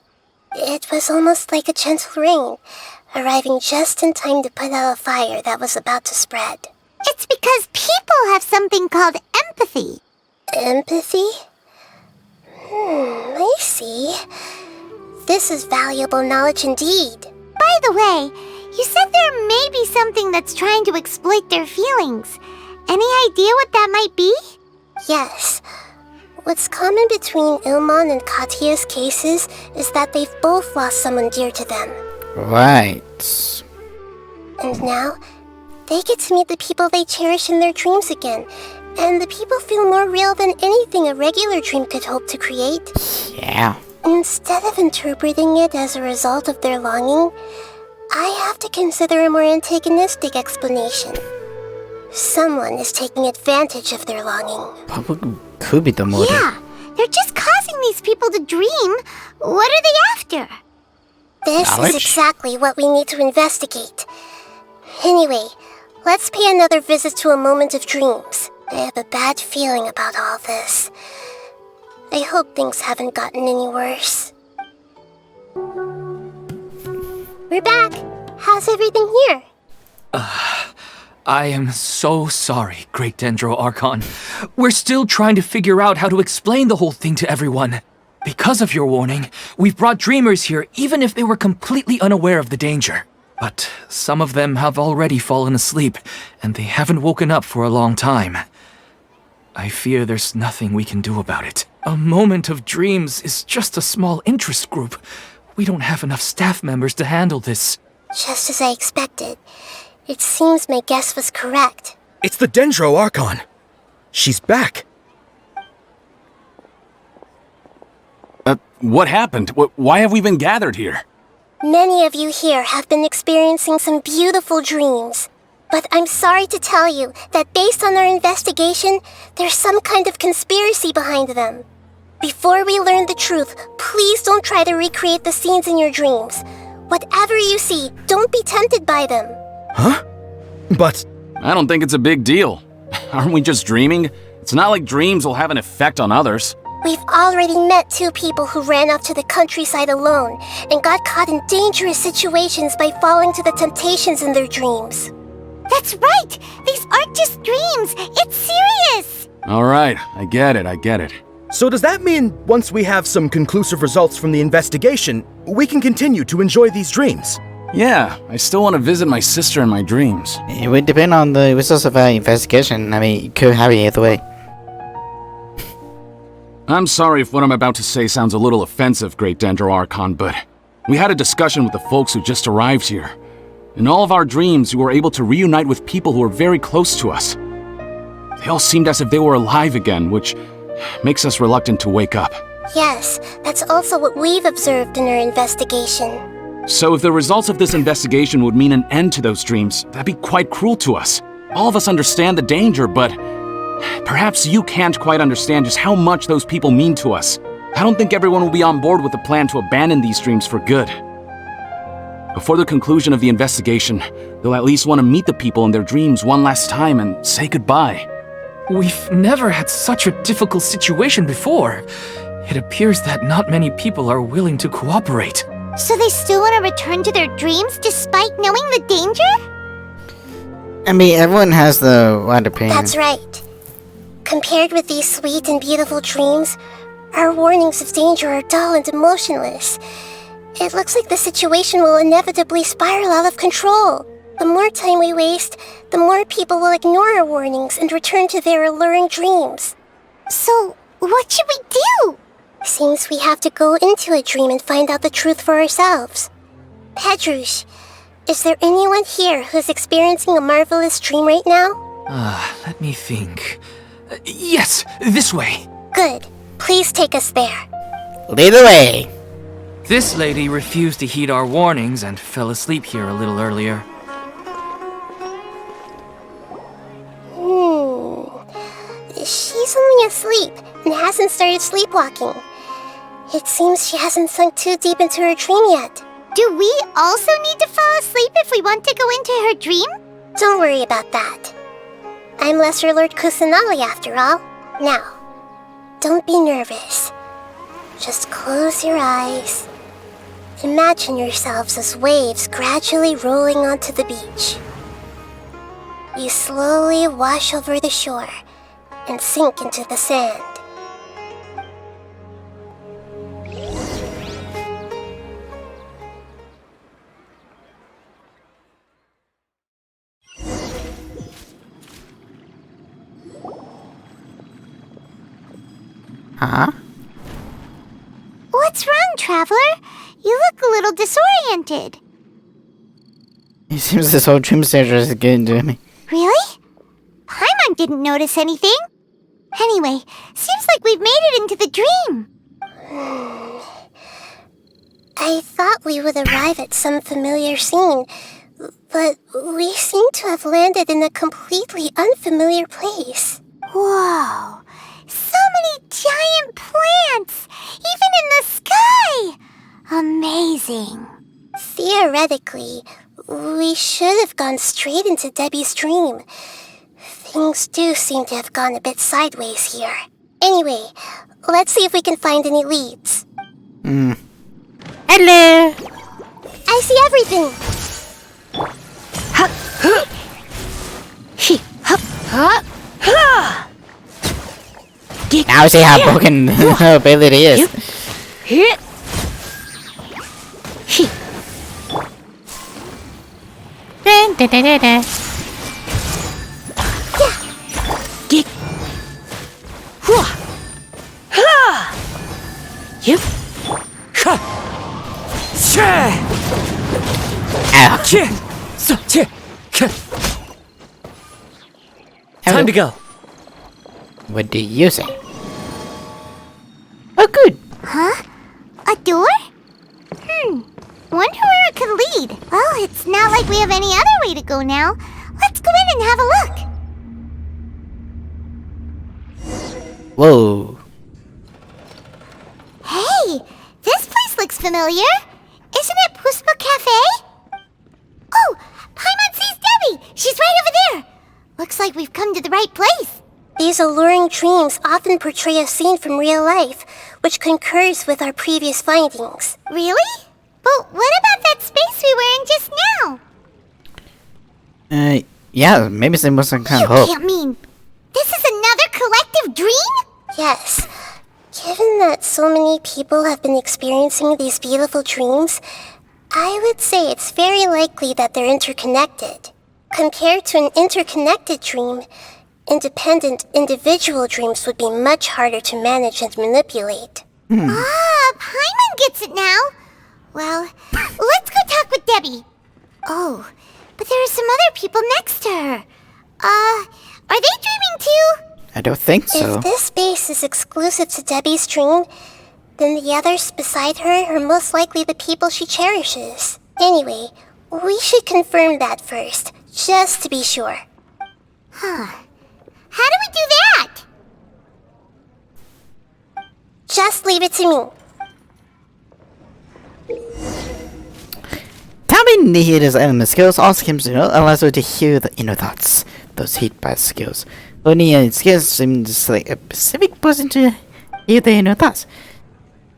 Speaker 7: It was almost like a gentle rain, arriving just in time to put out a fire that was about to spread.
Speaker 3: It's because people have something called empathy.
Speaker 7: Empathy? I see. This is valuable knowledge indeed.
Speaker 3: By the way, you said there may be something that's trying to exploit their feelings. Any idea what that might be?
Speaker 7: Yes. What's common between Ilmon and Katia's cases is that they've both lost someone dear to them.
Speaker 1: Right.
Speaker 7: And now, they get to meet the people they cherish in their dreams again. And the people feel more real than anything a regular dream could hope to create.
Speaker 1: Yeah.
Speaker 7: Instead of interpreting it as a result of their longing, I have to consider a more antagonistic explanation. Someone is taking advantage of their longing.
Speaker 1: What could be the motive?
Speaker 3: Yeah, they're just causing these people to dream. What are they after?
Speaker 7: This
Speaker 1: Knowledge?
Speaker 7: is exactly what we need to investigate. Anyway, let's pay another visit to a moment of dreams. I have a bad feeling about all this. I hope things haven't gotten any worse. We're back. How's everything here?
Speaker 2: I am so sorry, Great Dendro Archon. We're still trying to figure out how to explain the whole thing to everyone. Because of your warning, we've brought dreamers here even if they were completely unaware of the danger. But some of them have already fallen asleep, and they haven't woken up for a long time. I fear there's nothing we can do about it. A moment of dreams is just a small interest group. We don't have enough staff members to handle this.
Speaker 7: Just as I expected. It seems my guess was correct.
Speaker 8: It's the Dendro Archon. She's back.
Speaker 9: What happened? Why have we been gathered here?
Speaker 7: Many of you here have been experiencing some beautiful dreams. But I'm sorry to tell you that based on our investigation, there's some kind of conspiracy behind them. Before we learn the truth, please don't try to recreate the scenes in your dreams. Whatever you see, don't be tempted by them.
Speaker 8: Huh? But...
Speaker 9: I don't think it's a big deal. Aren't we just dreaming? It's not like dreams will have an effect on others.
Speaker 7: We've already met 2 people who ran off to the countryside alone and got caught in dangerous situations by falling to the temptations in their dreams.
Speaker 3: That's right! These aren't just dreams! It's serious!
Speaker 9: Alright, I get it.
Speaker 8: So does that mean once we have some conclusive results from the investigation, we can continue to enjoy these dreams?
Speaker 9: Yeah, I still want to visit my sister in my dreams.
Speaker 1: It would depend on the results of our investigation. I mean, it could happen either way.
Speaker 9: I'm sorry if what I'm about to say sounds a little offensive, Great Dendro Archon, but we had a discussion with the folks who just arrived here. In all of our dreams, we were able to reunite with people who were very close to us. They all seemed as if they were alive again, which makes us reluctant to wake up.
Speaker 7: Yes, that's also what we've observed in our investigation.
Speaker 9: So if the results of this investigation would mean an end to those dreams, that'd be quite cruel to us. All of us understand the danger, but perhaps you can't quite understand just how much those people mean to us. I don't think everyone will be on board with the plan to abandon these dreams for good. Before the conclusion of the investigation, they'll at least want to meet the people in their dreams one last time and say goodbye.
Speaker 2: We've never had such a difficult situation before. It appears that not many people are willing to cooperate.
Speaker 3: So they still want to return to their dreams despite knowing the danger?
Speaker 1: I mean, everyone has the one opinion.
Speaker 7: That's right. Compared with these sweet and beautiful dreams, Our warnings of danger are dull and emotionless. It looks like the situation will inevitably spiral out of control. The more time we waste, the more people will ignore our warnings and return to their alluring dreams.
Speaker 3: So, what should we do?
Speaker 7: Seems we have to go into a dream and find out the truth for ourselves. Pedrush, is there anyone here who's experiencing a marvelous dream right now?
Speaker 2: Let me think. Yes, this way.
Speaker 7: Good. Please take us there.
Speaker 1: Lead the way.
Speaker 2: This lady refused to heed our warnings and fell asleep here a little earlier.
Speaker 7: She's only asleep and hasn't started sleepwalking. It seems she hasn't sunk too deep into her dream yet.
Speaker 3: Do we also need to fall asleep if we want to go into her dream?
Speaker 7: Don't worry about that. I'm Lesser Lord Kusanali after all. Now, don't be nervous. Just close your eyes. Imagine yourselves as waves gradually rolling onto the beach. You slowly wash over the shore and sink into the sand.
Speaker 1: Huh?
Speaker 3: What's wrong, Traveler? You look a little disoriented.
Speaker 1: It seems this whole dream stage is getting to me.
Speaker 3: Really? Paimon didn't notice anything. Anyway, seems like we've made it into the dream.
Speaker 7: I thought we would arrive at some familiar scene, but we seem to have landed in a completely unfamiliar place.
Speaker 3: Whoa! So many giant plants! Even in the sky! Amazing.
Speaker 7: Theoretically, we should have gone straight into Debbie's dream. Things do seem to have gone a bit sideways here. Anyway, let's see if we can find any leads.
Speaker 1: Hello!
Speaker 7: I see everything!
Speaker 1: Now I see how broken her ability is.
Speaker 11: Time to go.
Speaker 1: What do you say? Oh, good.
Speaker 3: Huh? A door? Wonder where it could lead. Well, it's not like we have any other way to go now. Let's go in and have a look.
Speaker 1: Whoa.
Speaker 3: Hey, this place looks familiar. Isn't it Puspa Cafe? Oh, Paimon sees Debbie. She's right over there. Looks like we've come to the right place.
Speaker 7: These alluring dreams often portray a scene from real life, which concurs with our previous findings.
Speaker 3: Really? But what about that space we were in just now?
Speaker 1: Yeah, maybe there was some kind of
Speaker 3: You
Speaker 1: hope.
Speaker 3: can't mean this is another collective dream?
Speaker 7: Yes. Given that so many people have been experiencing these beautiful dreams, I would say it's very likely that they're interconnected. Compared to an interconnected dream, independent individual dreams would be much harder to manage and manipulate.
Speaker 3: Paimon gets it now. Well, let's go talk with Debbie. Oh, but there are some other people next to her. Are they dreaming too?
Speaker 1: I don't think so.
Speaker 7: If this space is exclusive to Debbie's dream, then the others beside her are most likely the people she cherishes. Anyway, we should confirm that first, just to be sure.
Speaker 3: How do we do that?
Speaker 7: Just leave it to me.
Speaker 1: Tapping Nahida's element skills also comes to allows her to hear the inner thoughts. Those heat by skills. Only skills seem to select a specific person to hear the inner thoughts.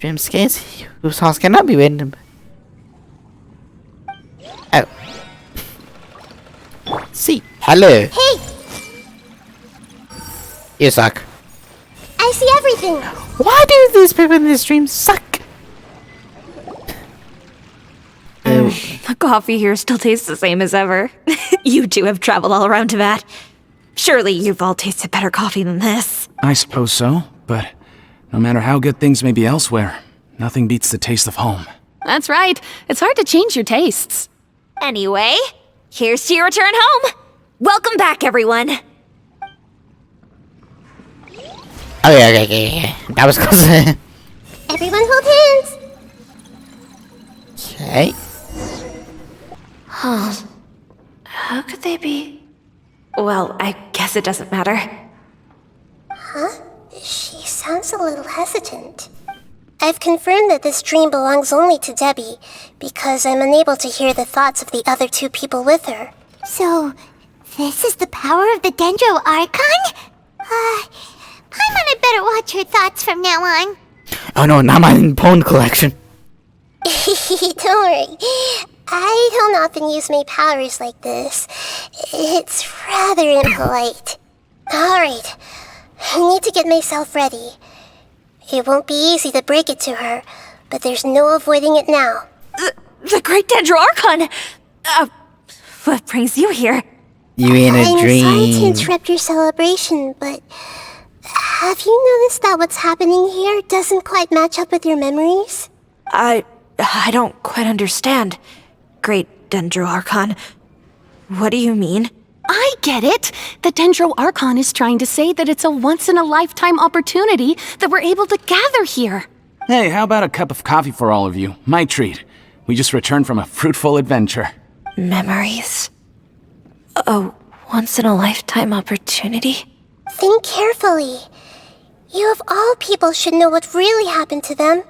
Speaker 1: Dream skills whose thoughts cannot be random. Oh. See. Hello.
Speaker 7: Hey!
Speaker 1: You suck.
Speaker 7: I see everything!
Speaker 1: Why do these people in this dream suck?
Speaker 10: The coffee here still tastes the same as ever. You two have traveled all around Tibet. Surely you've all tasted better coffee than this.
Speaker 9: I suppose so, but no matter how good things may be elsewhere, nothing beats the taste of home.
Speaker 12: That's right. It's hard to change your tastes.
Speaker 10: Anyway, here's to your return home. Welcome back, everyone.
Speaker 1: Okay. That was close.
Speaker 7: Everyone hold hands.
Speaker 1: Okay.
Speaker 10: How could they be? Well, I guess it doesn't matter.
Speaker 7: She sounds a little hesitant. I've confirmed that this dream belongs only to Debbie, because I'm unable to hear the thoughts of the other two people with her.
Speaker 3: So, this is the power of the Dendro Archon? Paimon had better watch her thoughts from now on.
Speaker 1: Oh no, not my pawn collection.
Speaker 7: Don't worry. I don't often use my powers like this. It's rather impolite. Alright, I need to get myself ready. It won't be easy to break it to her, but there's no avoiding it now.
Speaker 10: The Great Dendro Archon! What brings you here?
Speaker 1: You in a
Speaker 7: I'm
Speaker 1: dream.
Speaker 7: sorry to interrupt your celebration, but have you noticed that what's happening here doesn't quite match up with your memories?
Speaker 10: I don't quite understand. Great Dendro Archon. What do you mean?
Speaker 12: I get it. The Dendro Archon is trying to say that it's a once-in-a-lifetime opportunity that we're able to gather here.
Speaker 9: Hey, how about a cup of coffee for all of you? My treat. We just returned from a fruitful adventure.
Speaker 10: Memories. A once-in-a-lifetime opportunity?
Speaker 7: Think carefully. You of all people should know what really happened to them.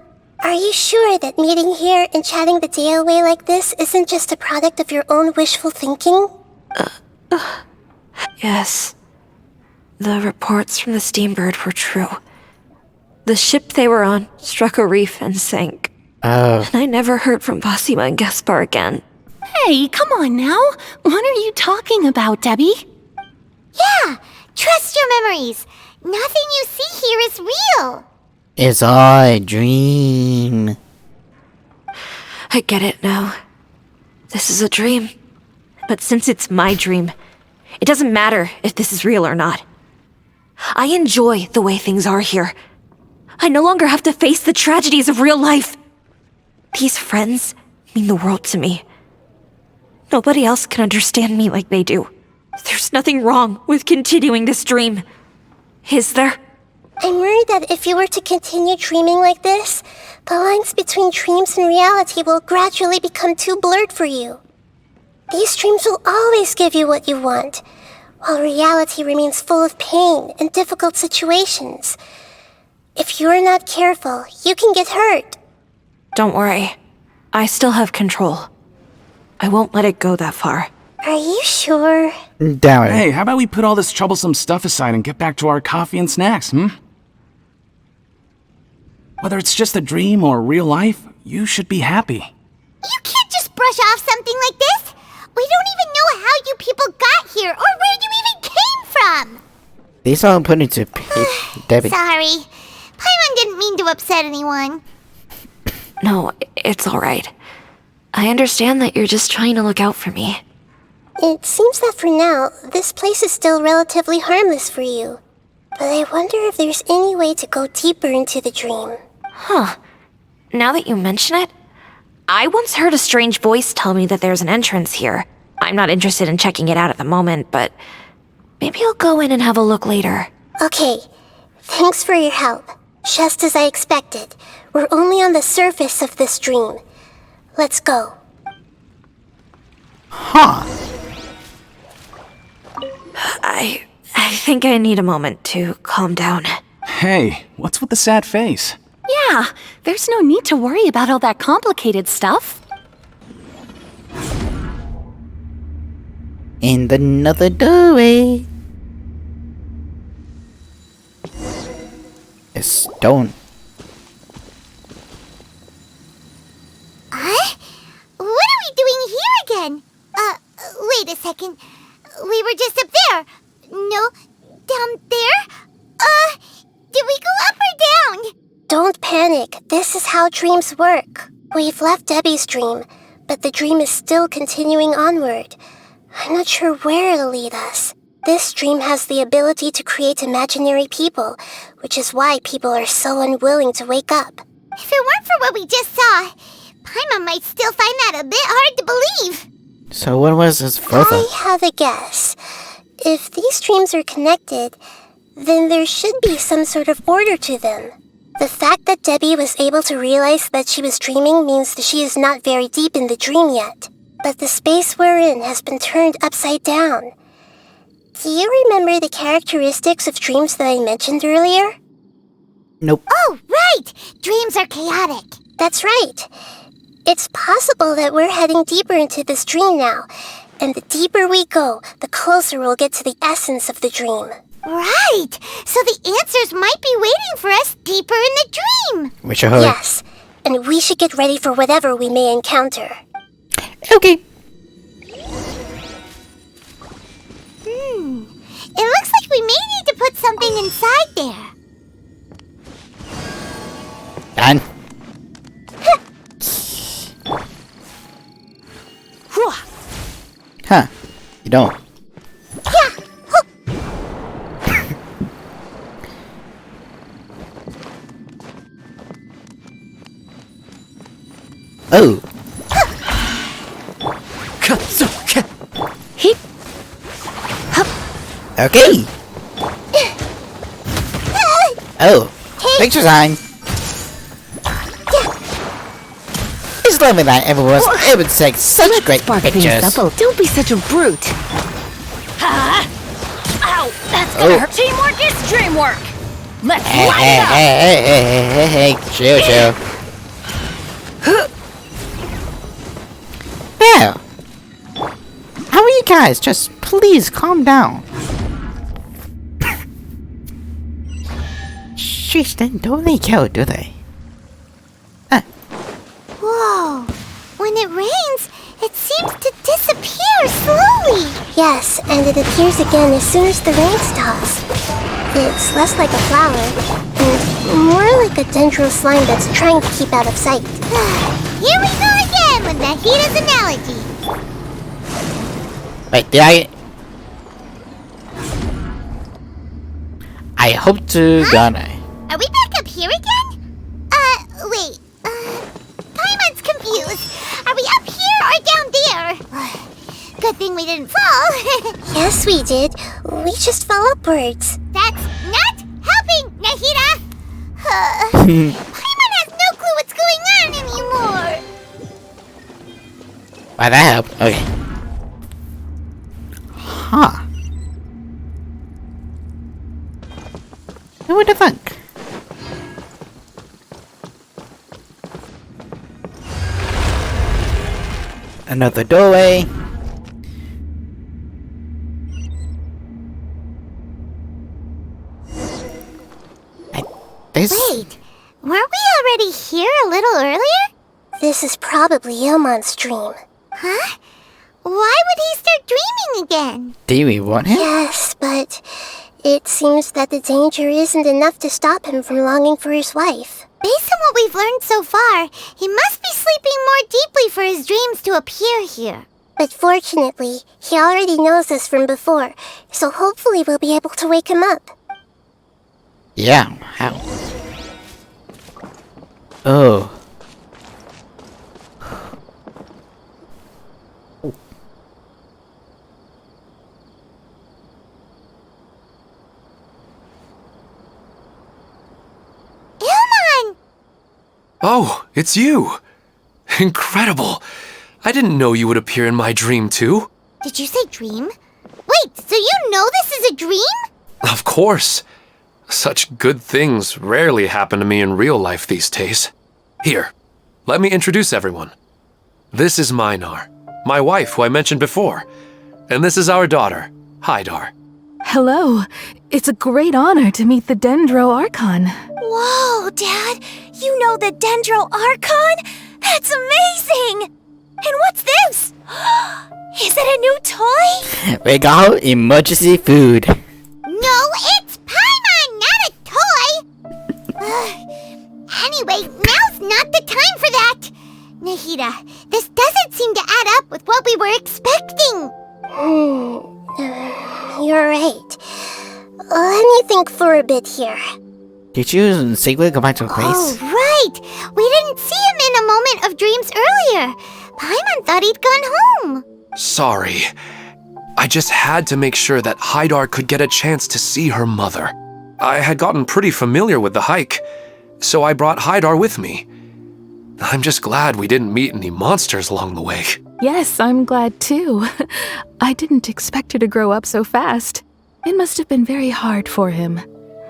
Speaker 7: Are you sure that meeting here and chatting the day away like this isn't just a product of your own wishful thinking?
Speaker 10: Yes. The reports from the Steambird were true. The ship they were on struck a reef and sank.
Speaker 1: Oh.
Speaker 10: And I never heard from Basima and Gaspar again.
Speaker 12: Hey, come on now. What are you talking about, Debbie?
Speaker 3: Yeah, trust your memories. Nothing you see here is real.
Speaker 1: It's all a dream.
Speaker 10: I get it now. This is a dream. But since it's my dream, it doesn't matter if this is real or not. I enjoy the way things are here. I no longer have to face the tragedies of real life. These friends mean the world to me. Nobody else can understand me like they do. There's nothing wrong with continuing this dream. Is there?
Speaker 7: I'm worried that if you were to continue dreaming like this, the lines between dreams and reality will gradually become too blurred for you. These dreams will always give you what you want, while reality remains full of pain and difficult situations. If you're not careful, you can get hurt.
Speaker 10: Don't worry. I still have control. I won't let it go that far.
Speaker 7: Are you sure?
Speaker 1: Damn it.
Speaker 9: Hey, how about we put all this troublesome stuff aside and get back to our coffee and snacks, Whether it's just a dream or real life, you should be happy.
Speaker 3: You can't just brush off something like this. We don't even know how you people got here or where you even came from.
Speaker 1: These all put into Debbie.
Speaker 3: Sorry. Paimon didn't mean to upset anyone.
Speaker 10: No, it's alright. I understand that you're just trying to look out for me.
Speaker 7: It seems that for now, this place is still relatively harmless for you. But I wonder if there's any way to go deeper into the dream.
Speaker 10: Huh. Now that you mention it, I once heard a strange voice tell me that there's an entrance here. I'm not interested in checking it out at the moment, but maybe I'll go in and have a look later.
Speaker 7: Okay, thanks for your help. Just as I expected, we're only on the surface of this dream. Let's go.
Speaker 1: Huh.
Speaker 10: I think I need a moment to calm down.
Speaker 9: Hey, what's with the sad face?
Speaker 12: Yeah, there's no need to worry about all that complicated stuff.
Speaker 1: In another doorway. A stone.
Speaker 3: What are we doing here again? Wait a second. We were just up there. No, down there? Did we go up or down?
Speaker 7: ironic. This is how dreams work. We've left Debbie's dream, but the dream is still continuing onward. I'm not sure where it'll lead us. This dream has the ability to create imaginary people, which is why people are so unwilling to wake up.
Speaker 3: If it weren't for what we just saw, Paimon might still find that a bit hard to believe.
Speaker 1: So what was this further?
Speaker 7: I have a guess. If these dreams are connected, then there should be some sort of order to them. The fact that Debbie was able to realize that she was dreaming means that she is not very deep in the dream yet. But the space we're in has been turned upside down. Do you remember the characteristics of dreams that I mentioned earlier?
Speaker 1: Nope.
Speaker 3: Oh, right! Dreams are chaotic.
Speaker 7: That's right. It's possible that we're heading deeper into this dream now, and the deeper we go, the closer we'll get to the essence of the dream.
Speaker 3: Right! So the answers might be waiting for us deeper in the dream.
Speaker 1: We should hurry.
Speaker 7: Yes, and we should get ready for whatever we may encounter.
Speaker 1: Okay.
Speaker 3: It looks like we may need to put something inside there.
Speaker 1: Done. Huh. You don't. Oh. Okay. Oh. Picture sign. Just tell me that everyone would take such great pictures.
Speaker 12: Don't be such a brute.
Speaker 10: Ow! That's gonna hurt. Teamwork is dreamwork! Let's
Speaker 1: Hey,
Speaker 10: light
Speaker 1: hey,
Speaker 10: it up!
Speaker 1: hey, chill. Yeah. How are you guys? Just please calm down. Sheesh, they don't really care, do they?
Speaker 3: Whoa! When it rains, it seems to disappear slowly.
Speaker 7: Yes, and it appears again as soon as the rain stops. It's less like a flower, and more like a dendro slime that's trying to keep out of sight.
Speaker 3: Here we go again with Nahida's analogy.
Speaker 1: Wait, did I hope to gonna.
Speaker 3: Are we back up here again? Wait. Paimon's confused. Are we up here or down there? Good thing we didn't fall.
Speaker 7: Yes, we did. We just fell upwards.
Speaker 3: That's not helping, Nahida. Paimon has no clue what's going on anymore.
Speaker 1: Why that helped? Okay. Huh. Who would have thunk? Another doorway.
Speaker 3: Wait, weren't we already here a little earlier?
Speaker 7: This is probably Ilmon's dream.
Speaker 3: Huh? Why would he start dreaming again?
Speaker 1: Do we want him?
Speaker 7: Yes, but it seems that the danger isn't enough to stop him from longing for his wife.
Speaker 3: Based on what we've learned so far, he must be sleeping more deeply for his dreams to appear here.
Speaker 7: But fortunately, he already knows us from before, so hopefully we'll be able to wake him up.
Speaker 1: Yeah, how? Oh.
Speaker 3: Ilmon!
Speaker 4: Oh, it's you! Incredible! I didn't know you would appear in my dream, too.
Speaker 3: Did you say dream? Wait, so you know this is a dream?
Speaker 4: Of course. Such good things rarely happen to me in real life these days. Here, let me introduce everyone. This is Minar, my wife who I mentioned before. And this is our daughter, Hydar.
Speaker 12: Hello. It's a great honor to meet the Dendro Archon.
Speaker 10: Whoa, Dad! You know the Dendro Archon? That's amazing! And what's this? Is it a new toy?
Speaker 1: We got emergency food.
Speaker 3: No, it's Paimon, not a toy! Anyway,
Speaker 7: Let me think for a bit here.
Speaker 1: Did you secretly go back to the place?
Speaker 3: Oh, right! We didn't see him in a moment of dreams earlier. Paimon thought he'd gone home.
Speaker 4: Sorry. I just had to make sure that Haidar could get a chance to see her mother. I had gotten pretty familiar with the hike, so I brought Haidar with me. I'm just glad we didn't meet any monsters along the way.
Speaker 12: Yes, I'm glad too. I didn't expect her to grow up so fast. It must have been very hard for him.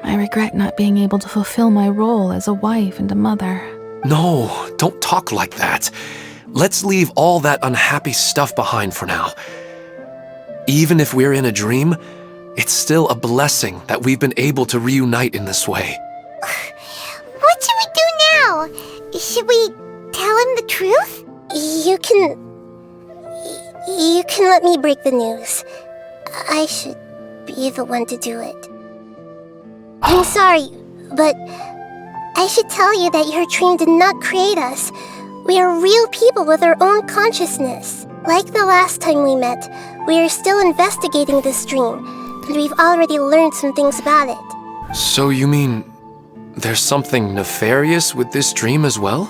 Speaker 12: I regret not being able to fulfill my role as a wife and a mother.
Speaker 4: No, don't talk like that. Let's leave all that unhappy stuff behind for now. Even if we're in a dream, it's still a blessing that we've been able to reunite in this way.
Speaker 3: What should we do now? Should we tell him the truth?
Speaker 7: You can let me break the news. I should be the one to do it. I'm sorry, but I should tell you that your dream did not create us. We are real people with our own consciousness. Like the last time we met, we are still investigating this dream, and we've already learned some things about it.
Speaker 4: So you mean there's something nefarious with this dream as well?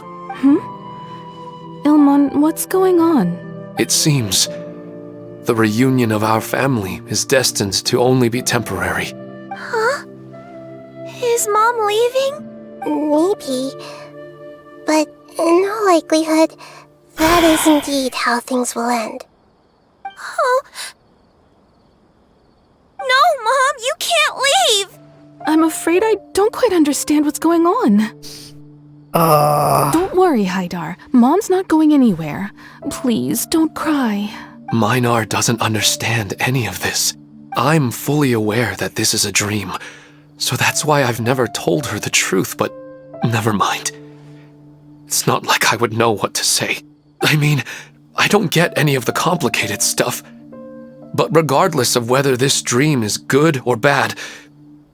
Speaker 12: Ilmon, what's going on?
Speaker 4: It seems the reunion of our family is destined to only be temporary.
Speaker 3: Huh? Is Mom leaving?
Speaker 7: Maybe. But in all likelihood, that is indeed how things will end.
Speaker 3: Oh. No, Mom, you can't leave!
Speaker 12: I'm afraid I don't quite understand what's going on. Don't worry, Haidar. Mom's not going anywhere. Please, don't cry.
Speaker 4: Minar doesn't understand any of this. I'm fully aware that this is a dream, so that's why I've never told her the truth, but never mind. It's not like I would know what to say. I mean, I don't get any of the complicated stuff. But regardless of whether this dream is good or bad,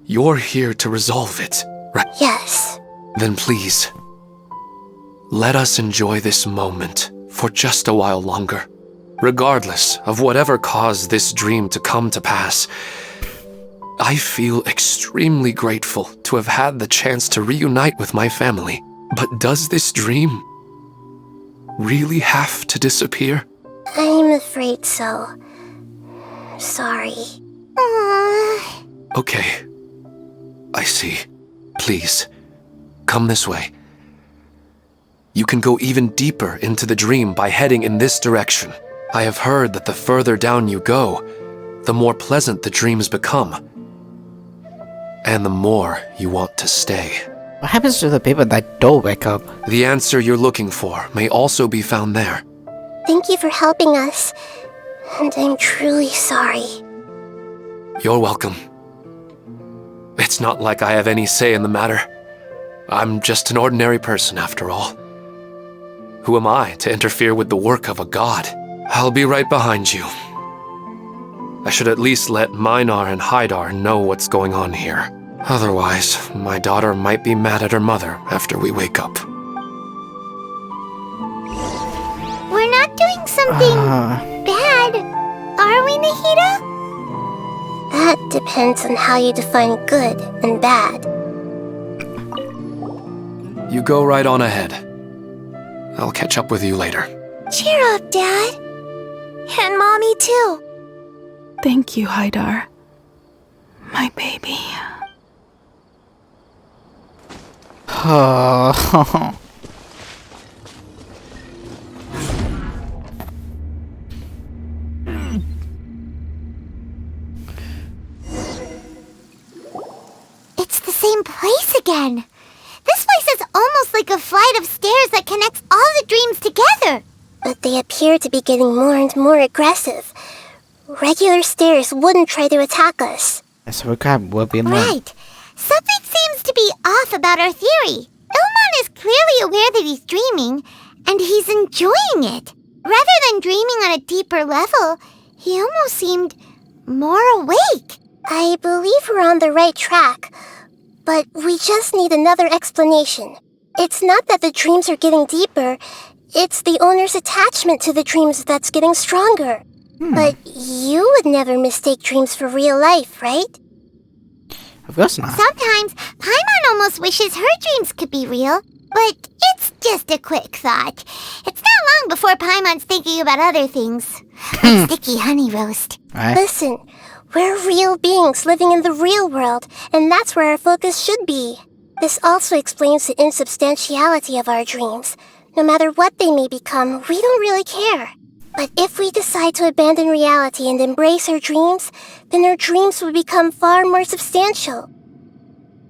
Speaker 4: you're here to resolve it, right?
Speaker 7: Yes.
Speaker 4: Then please, let us enjoy this moment for just a while longer. Regardless of whatever caused this dream to come to pass, I feel extremely grateful to have had the chance to reunite with my family. But does this dream really have to disappear?
Speaker 7: I'm afraid so. Sorry.
Speaker 4: Okay. I see. Please, come this way. You can go even deeper into the dream by heading in this direction. I have heard that the further down you go, the more pleasant the dreams become. And the more you want to stay.
Speaker 1: What happens to the people that don't wake up?
Speaker 4: The answer you're looking for may also be found there.
Speaker 7: Thank you for helping us. And I'm truly sorry.
Speaker 4: You're welcome. It's not like I have any say in the matter. I'm just an ordinary person after all. Who am I to interfere with the work of a god? I'll be right behind you. I should at least let Minar and Haidar know what's going on here. Otherwise, my daughter might be mad at her mother after we wake up.
Speaker 3: We're not doing something bad, are we, Nahida?
Speaker 7: That depends on how you define good and bad.
Speaker 4: You go right on ahead. I'll catch up with you later.
Speaker 3: Cheer up, Dad. And Mommy, too.
Speaker 12: Thank you, Haidar. My baby.
Speaker 3: It's the same place again. This place is almost like a flight of stairs that connects all the dreams together.
Speaker 7: But they appear to be getting more and more aggressive. Regular stairs wouldn't try to attack us.
Speaker 1: So will be more.
Speaker 3: Right. Something seems to be off about our theory. Ilmon is clearly aware that he's dreaming, and he's enjoying it. Rather than dreaming on a deeper level, he almost seemed more awake.
Speaker 7: I believe we're on the right track, but we just need another explanation. It's not that the dreams are getting deeper, it's the owner's attachment to the dreams that's getting stronger. But you would never mistake dreams for real life, right?
Speaker 1: Of course not.
Speaker 3: Sometimes, Paimon almost wishes her dreams could be real, but it's just a quick thought. It's not long before Paimon's thinking about other things. Like sticky honey roast.
Speaker 1: Right?
Speaker 7: Listen, we're real beings living in the real world, and that's where our focus should be. This also explains the insubstantiality of our dreams. No matter what they may become, we don't really care. But if we decide to abandon reality and embrace our dreams, then our dreams will become far more substantial.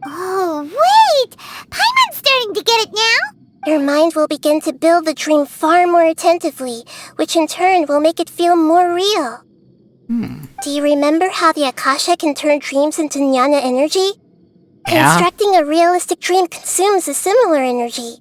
Speaker 3: Oh, wait! Paimon's starting to get it now?
Speaker 7: Your mind will begin to build the dream far more attentively, which in turn will make it feel more real. Do you remember how the Akasha can turn dreams into jnana energy?
Speaker 1: Yeah.
Speaker 7: Constructing a realistic dream consumes a similar energy.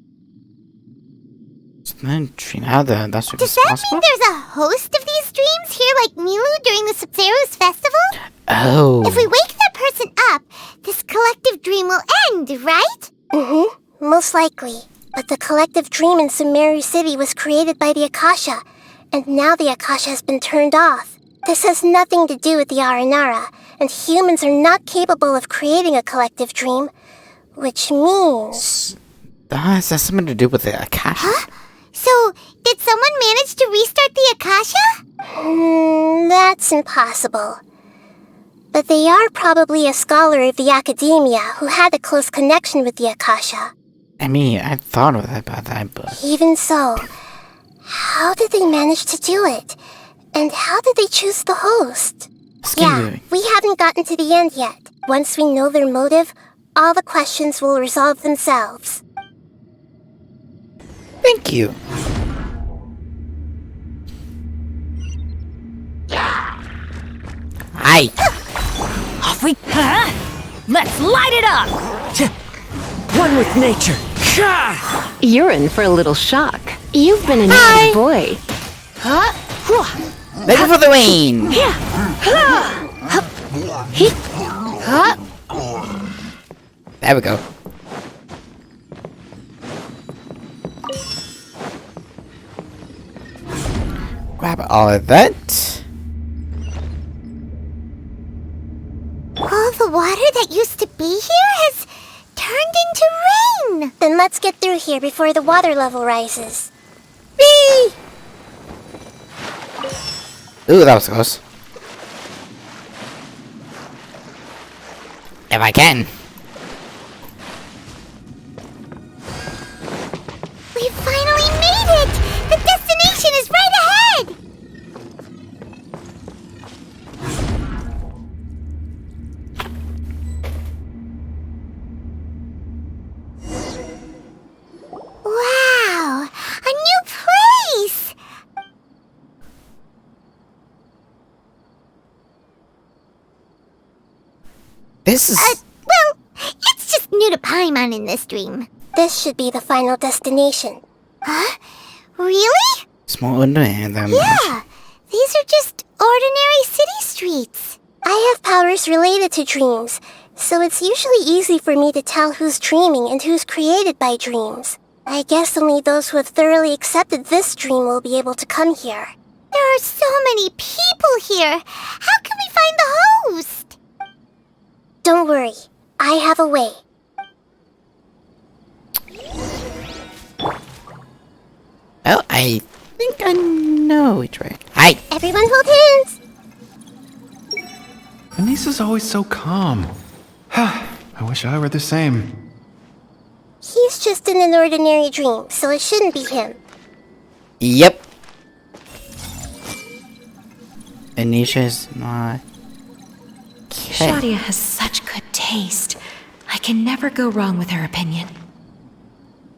Speaker 1: How that's
Speaker 3: Does that
Speaker 1: possible?
Speaker 3: mean there's a host of these dreams here like Milu during the Sub-Zero's festival?
Speaker 1: Oh.
Speaker 3: If we wake that person up, this collective dream will end, right?
Speaker 7: Most likely. But the collective dream in Sumeru City was created by the Akasha, and now the Akasha has been turned off. This has nothing to do with the Aranara, and humans are not capable of creating a collective dream, which means...
Speaker 1: Has that something to do with the Akasha?
Speaker 3: Huh? So, did someone manage to restart the Akasha?
Speaker 7: That's impossible. But they are probably a scholar of the academia who had a close connection with the Akasha.
Speaker 1: I mean, I thought about that, but...
Speaker 7: Even so, how did they manage to do it? And how did they choose the host? We haven't gotten to the end yet. Once we know their motive, all the questions will resolve themselves.
Speaker 1: Thank you. Hi.
Speaker 11: Off we... Huh? Let's light it up! One with nature.
Speaker 13: You're in for a little shock. You've been a naughty boy.
Speaker 1: Ready for the rain. There we go. Grab all of that.
Speaker 3: All the water that used to be here has turned into rain!
Speaker 7: Then let's get through here before the water level rises.
Speaker 1: Whee! Ooh, that was close. If I can.
Speaker 3: We finally made it! The destination is right ahead! Wow! A new place!
Speaker 1: This is...
Speaker 3: Well, it's just new to Paimon in this dream.
Speaker 7: This should be the final destination.
Speaker 3: Huh? Really?
Speaker 1: small underhand.
Speaker 3: Yeah! These are just ordinary city streets.
Speaker 7: I have powers related to dreams, so it's usually easy for me to tell who's dreaming and who's created by dreams. I guess only those who have thoroughly accepted this dream will be able to come here.
Speaker 3: There are so many people here. How can we find the host?
Speaker 7: Don't worry. I have a way.
Speaker 1: Oh, I think I know which way. Hi.
Speaker 7: Everyone hold hands.
Speaker 14: Anissa's always so calm. I wish I were the same.
Speaker 7: He's just in an ordinary dream, so it shouldn't be him.
Speaker 1: Yep. Anisha's not... Okay.
Speaker 10: Shadia has such good taste. I can never go wrong with her opinion.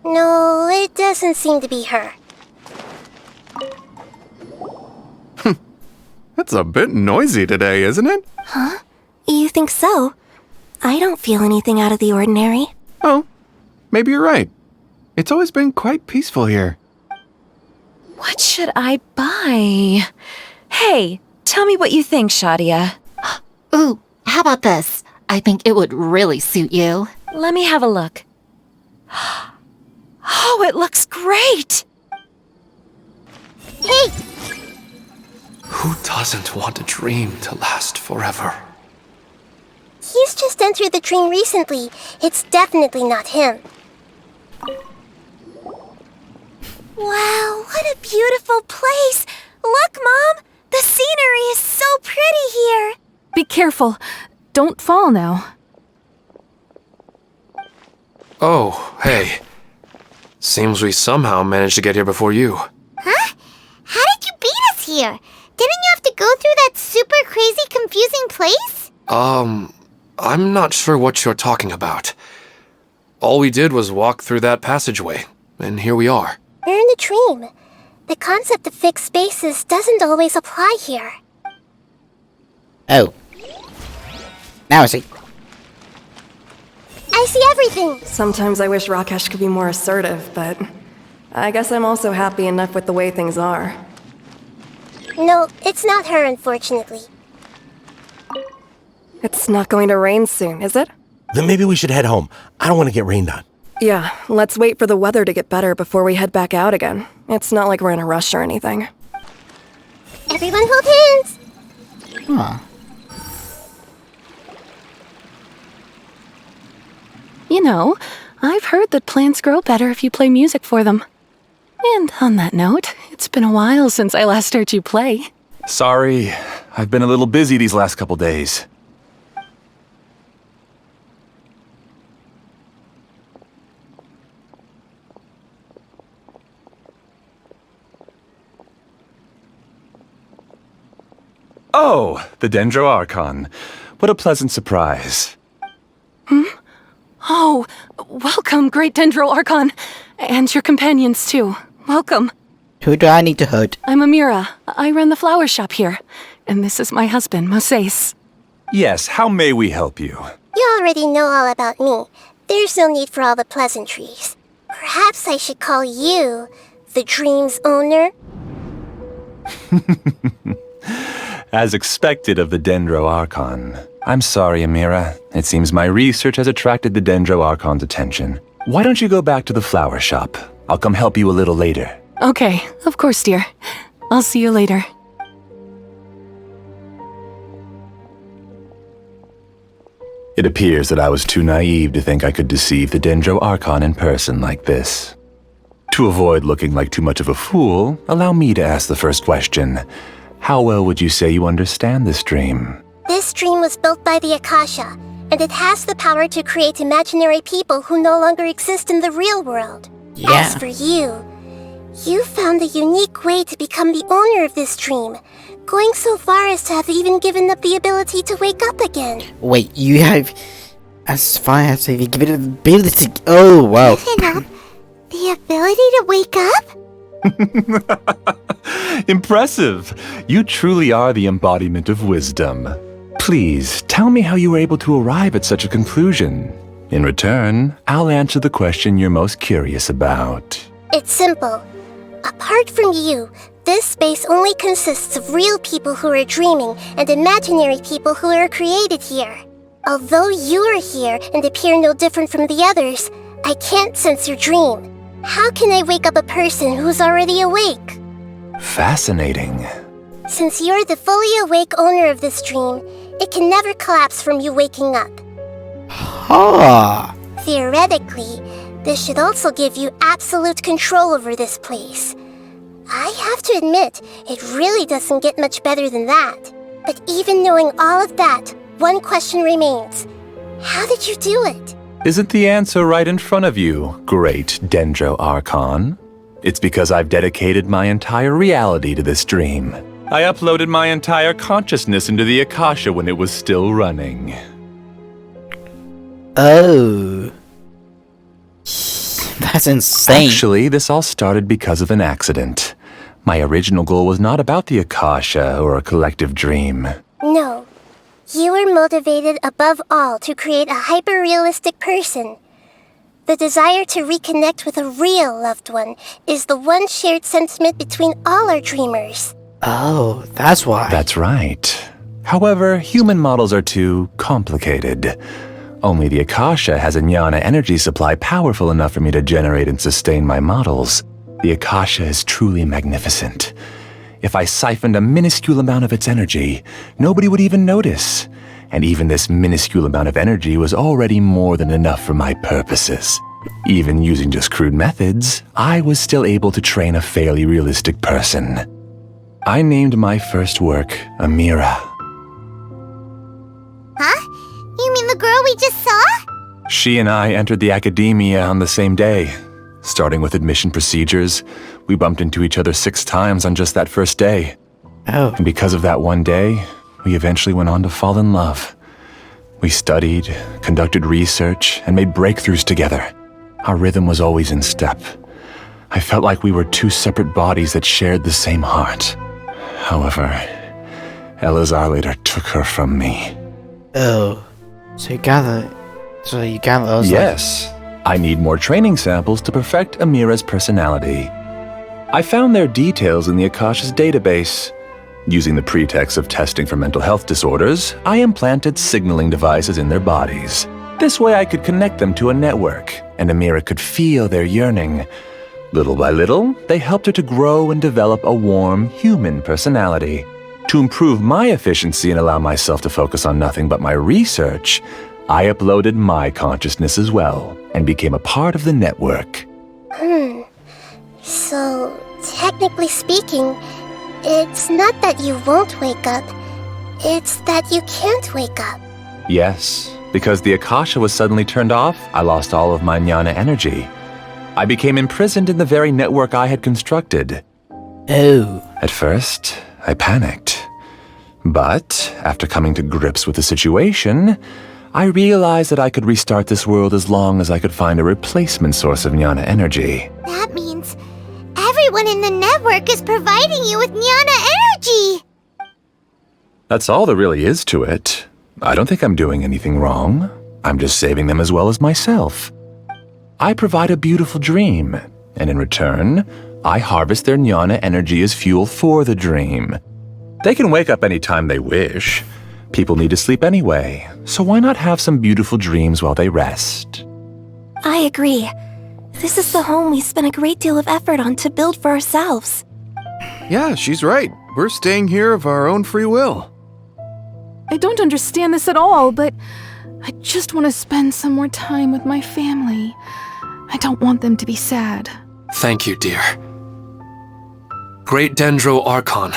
Speaker 7: No, it doesn't seem to be her.
Speaker 14: It's a bit noisy today, isn't it?
Speaker 7: Huh? You think so? I don't feel anything out of the ordinary.
Speaker 14: Oh, maybe you're right. It's always been quite peaceful here.
Speaker 10: What should I buy? Hey, tell me what you think, Shadia.
Speaker 15: Ooh, how about this? I think it would really suit you.
Speaker 10: Let me have a look. Oh, it looks great!
Speaker 3: Hey!
Speaker 4: Who doesn't want a dream to last forever?
Speaker 7: He's just entered the dream recently. It's definitely not him.
Speaker 6: Wow, what a beautiful place! Look, Mom! The scenery is so pretty here!
Speaker 12: Be careful. Don't fall now.
Speaker 4: Oh, hey. Seems we somehow managed to get here before you.
Speaker 3: Huh? How did you beat us here? Didn't you have to go through that super crazy confusing place?
Speaker 4: I'm not sure what you're talking about. All we did was walk through that passageway, and here we are.
Speaker 7: We're in a dream. The concept of fixed spaces doesn't always apply here.
Speaker 1: Oh. Now I see.
Speaker 7: I see everything!
Speaker 16: Sometimes I wish Rakesh could be more assertive, but I guess I'm also happy enough with the way things are.
Speaker 7: No, it's not her, unfortunately.
Speaker 16: It's not going to rain soon, is it?
Speaker 17: Then maybe we should head home. I don't want to get rained on.
Speaker 16: Yeah, let's wait for the weather to get better before we head back out again. It's not like we're in a rush or anything.
Speaker 7: Everyone hold hands!
Speaker 1: Huh.
Speaker 12: You know, I've heard that plants grow better if you play music for them. And on that note, it's been a while since I last heard you play.
Speaker 9: Sorry, I've been a little busy these last couple days. Oh, the Dendroarchon. What a pleasant surprise.
Speaker 12: Oh, welcome, great Dendroarchon. And your companions, too. Welcome.
Speaker 1: Who do I need to hurt?
Speaker 12: I'm Amira. I run the flower shop here. And this is my husband, Moses.
Speaker 9: Yes, how may we help you?
Speaker 7: You already know all about me. There's no need for all the pleasantries. Perhaps I should call you the dream's owner?
Speaker 9: As expected of the Dendroarchon. I'm sorry, Amira. It seems my research has attracted the Dendroarchon's attention. Why don't you go back to the flower shop? I'll come help you a little later.
Speaker 12: Okay, of course, dear. I'll see you later.
Speaker 9: It appears that I was too naive to think I could deceive the Dendroarchon in person like this. To avoid looking like too much of a fool, allow me to ask the first question. How well would you say you understand this dream?
Speaker 7: This dream was built by the Akasha, and it has the power to create imaginary people who no longer exist in the real world.
Speaker 1: Yeah.
Speaker 7: As for you, you found a unique way to become the owner of this dream, going so far as to have even given up the ability to wake up again.
Speaker 1: Wait, you have... As far as if you give it the ability... Oh, wow.
Speaker 3: Given up the ability to wake up?
Speaker 9: Impressive! You truly are the embodiment of wisdom. Please, tell me how you were able to arrive at such a conclusion. In return, I'll answer the question you're most curious about.
Speaker 7: It's simple. Apart from you, this space only consists of real people who are dreaming and imaginary people who are created here. Although you are here and appear no different from the others, I can't sense your dream. How can I wake up a person who's already awake?
Speaker 9: Fascinating.
Speaker 7: Since you're the fully awake owner of this dream, it can never collapse from you waking up.
Speaker 1: Ah.
Speaker 7: Theoretically, this should also give you absolute control over this place. I have to admit, it really doesn't get much better than that. But even knowing all of that, one question remains. How did you do it?
Speaker 9: Isn't the answer right in front of you, great Dendroarchon? It's because I've dedicated my entire reality to this dream. I uploaded my entire consciousness into the Akasha when it was still running.
Speaker 1: Oh. That's insane.
Speaker 9: Actually, this all started because of an accident. My original goal was not about the Akasha or a collective dream.
Speaker 7: No. You were motivated above all to create a hyper-realistic person. The desire to reconnect with a real loved one is the one shared sentiment between all our dreamers.
Speaker 1: Oh, that's why.
Speaker 9: That's right. However, human models are too complicated. Only the Akasha has a jnana energy supply powerful enough for me to generate and sustain my models. The Akasha is truly magnificent. If I siphoned a minuscule amount of its energy, nobody would even notice.
Speaker 17: and even this minuscule amount of energy was already more than enough for my purposes. Even using just crude methods, I was still able to train a fairly realistic person. I named my first work Amira.
Speaker 3: Huh? You mean the girl we just saw?
Speaker 17: She and I entered the academia on the same day. Starting with admission procedures, we bumped into each other 6 times on just that first day.
Speaker 1: Oh.
Speaker 17: And because of that one day, we eventually went on to fall in love. We studied, conducted research, and made breakthroughs together. Our rhythm was always in step. I felt like we were 2 separate bodies that shared the same heart. However, Elazar later took her from me.
Speaker 1: Oh. So you gather those.
Speaker 17: Yes. I need more training samples to perfect Amira's personality. I found their details in the Akasha's database. Using the pretext of testing for mental health disorders, I implanted signaling devices in their bodies. This way I could connect them to a network, and Amira could feel their yearning. Little by little, they helped her to grow and develop a warm, human personality. To improve my efficiency and allow myself to focus on nothing but my research, I uploaded my consciousness as well, and became a part of the network.
Speaker 7: So, technically speaking, it's not that you won't wake up, it's that you can't wake up.
Speaker 17: Yes, because the Akasha was suddenly turned off, I lost all of my jnana energy. I became imprisoned in the very network I had constructed.
Speaker 1: Oh.
Speaker 17: At first, I panicked. But, after coming to grips with the situation, I realized that I could restart this world as long as I could find a replacement source of jnana energy.
Speaker 3: That means everyone in the network is providing you with jnana energy!
Speaker 17: That's all there really is to it. I don't think I'm doing anything wrong. I'm just saving them as well as myself. I provide a beautiful dream, and in return, I harvest their jnana energy as fuel for the dream. They can wake up any time they wish. People need to sleep anyway, so why not have some beautiful dreams while they rest?
Speaker 10: I agree. This is the home we spent a great deal of effort on to build for ourselves.
Speaker 14: Yeah, she's right. We're staying here of our own free will.
Speaker 12: I don't understand this at all, but I just want to spend some more time with my family. I don't want them to be sad.
Speaker 4: Thank you, dear. Great Dendro Archon,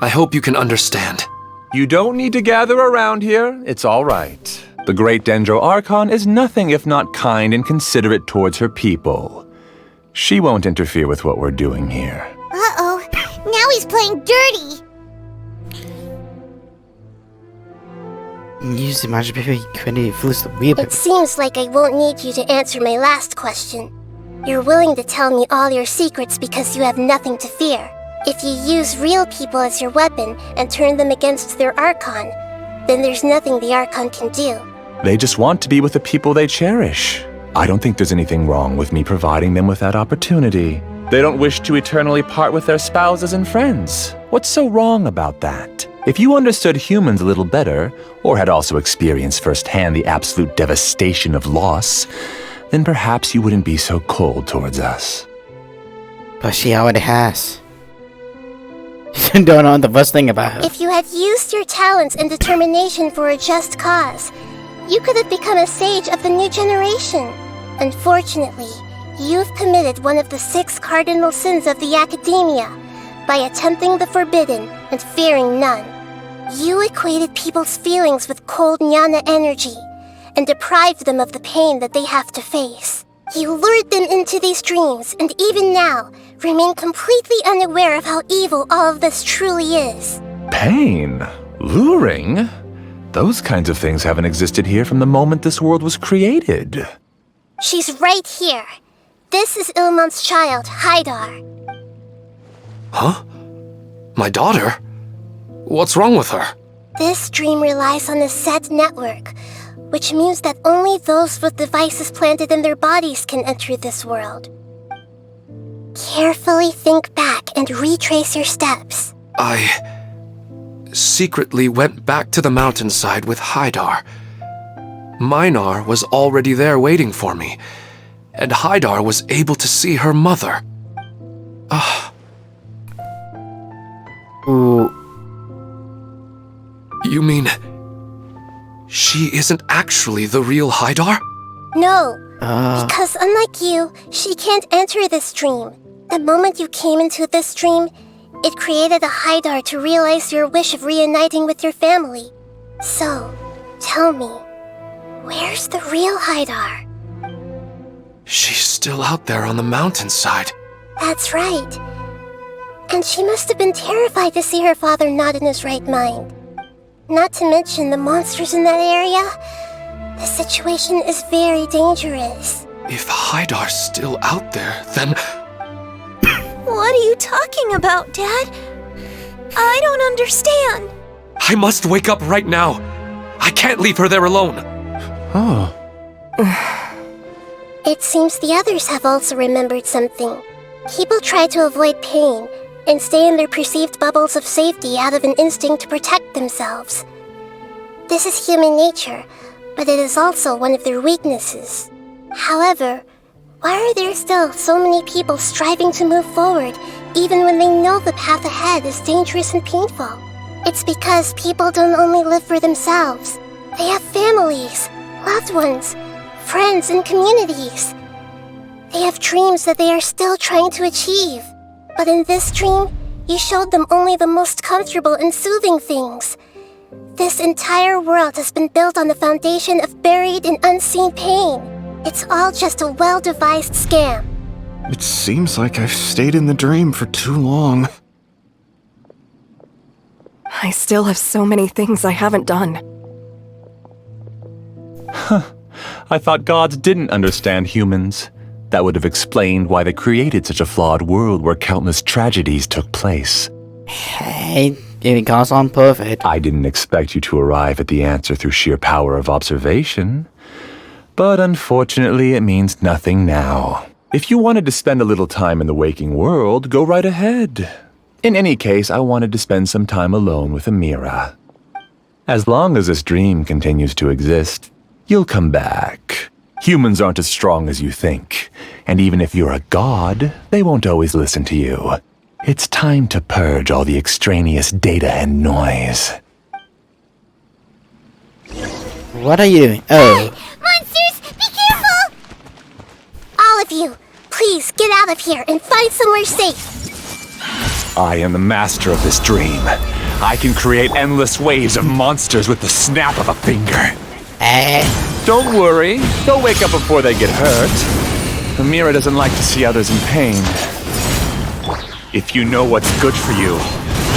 Speaker 4: I hope you can understand.
Speaker 17: You don't need to gather around here. It's all right. The Great Dendro Archon is nothing if not kind and considerate towards her people. She won't interfere with what we're doing here.
Speaker 3: Uh-oh, now he's playing dirty!
Speaker 1: Use the magic baby quindi fools the weird.
Speaker 7: It seems like I won't need you to answer my last question. You're willing to tell me all your secrets because you have nothing to fear. If you use real people as your weapon and turn them against their Archon, then there's nothing the Archon can do.
Speaker 17: They just want to be with the people they cherish. I don't think there's anything wrong with me providing them with that opportunity. They don't wish to eternally part with their spouses and friends. What's so wrong about that? If you understood humans a little better, or had also experienced firsthand the absolute devastation of loss, then perhaps you wouldn't be so cold towards us.
Speaker 1: But she already has. You don't know the worst thing about her.
Speaker 7: If you had used your talents and determination for a just cause, you could have become a sage of the new generation. Unfortunately, you've committed one of the 6 cardinal sins of the Academia by attempting the forbidden and fearing none. You equated people's feelings with cold jnana energy and deprived them of the pain that they have to face. You lured them into these dreams and even now remain completely unaware of how evil all of this truly is.
Speaker 17: Pain? Luring? Those kinds of things haven't existed here from the moment this world was created.
Speaker 7: She's right here. This is Ilmon's child, Haidar.
Speaker 4: Huh? My daughter? What's wrong with her?
Speaker 7: This dream relies on a set network, which means that only those with devices planted in their bodies can enter this world. Carefully think back and retrace your steps.
Speaker 4: I secretly went back to the mountainside with Haidar. Minar was already there waiting for me, and Haidar was able to see her mother.
Speaker 1: Ooh.
Speaker 4: You mean she isn't actually the real Haidar?
Speaker 7: No, because unlike you, she can't enter this dream. The moment you came into this dream, it created a Haidar to realize your wish of reuniting with your family. So, tell me, where's the real Haidar?
Speaker 4: She's still out there on the mountainside.
Speaker 7: That's right. And she must have been terrified to see her father not in his right mind. Not to mention the monsters in that area. The situation is very dangerous.
Speaker 4: If Haidar's still out there, then...
Speaker 6: What are you talking about, Dad? I don't understand.
Speaker 4: I must wake up right now. I can't leave her there alone.
Speaker 14: Oh.
Speaker 7: It seems the others have also remembered something. People try to avoid pain and stay in their perceived bubbles of safety out of an instinct to protect themselves. This is human nature, but it is also one of their weaknesses. However, why are there still so many people striving to move forward, even when they know the path ahead is dangerous and painful? It's because people don't only live for themselves. They have families, loved ones, friends, and communities. They have dreams that they are still trying to achieve. But in this dream, you showed them only the most comfortable and soothing things. This entire world has been built on the foundation of buried and unseen pain. It's all just a well-devised scam.
Speaker 14: It seems like I've stayed in the dream for too long.
Speaker 16: I still have so many things I haven't done.
Speaker 17: I thought gods didn't understand humans. That would have explained why they created such a flawed world where countless tragedies took place.
Speaker 1: Hey, giving gods aren't perfect.
Speaker 17: I didn't expect you to arrive at the answer through sheer power of observation. But unfortunately, it means nothing now. If you wanted to spend a little time in the waking world, go right ahead. In any case, I wanted to spend some time alone with Amira. As long as this dream continues to exist, you'll come back. Humans aren't as strong as you think, and even if you're a god, they won't always listen to you. It's time to purge all the extraneous data and noise.
Speaker 1: What are you doing? Oh.
Speaker 7: Monsters, be careful! All of you, please get out of here and find somewhere safe.
Speaker 17: I am the master of this dream. I can create endless waves of monsters with the snap of a finger. Don't worry, they'll wake up before they get hurt. Amira doesn't like to see others in pain. If you know what's good for you,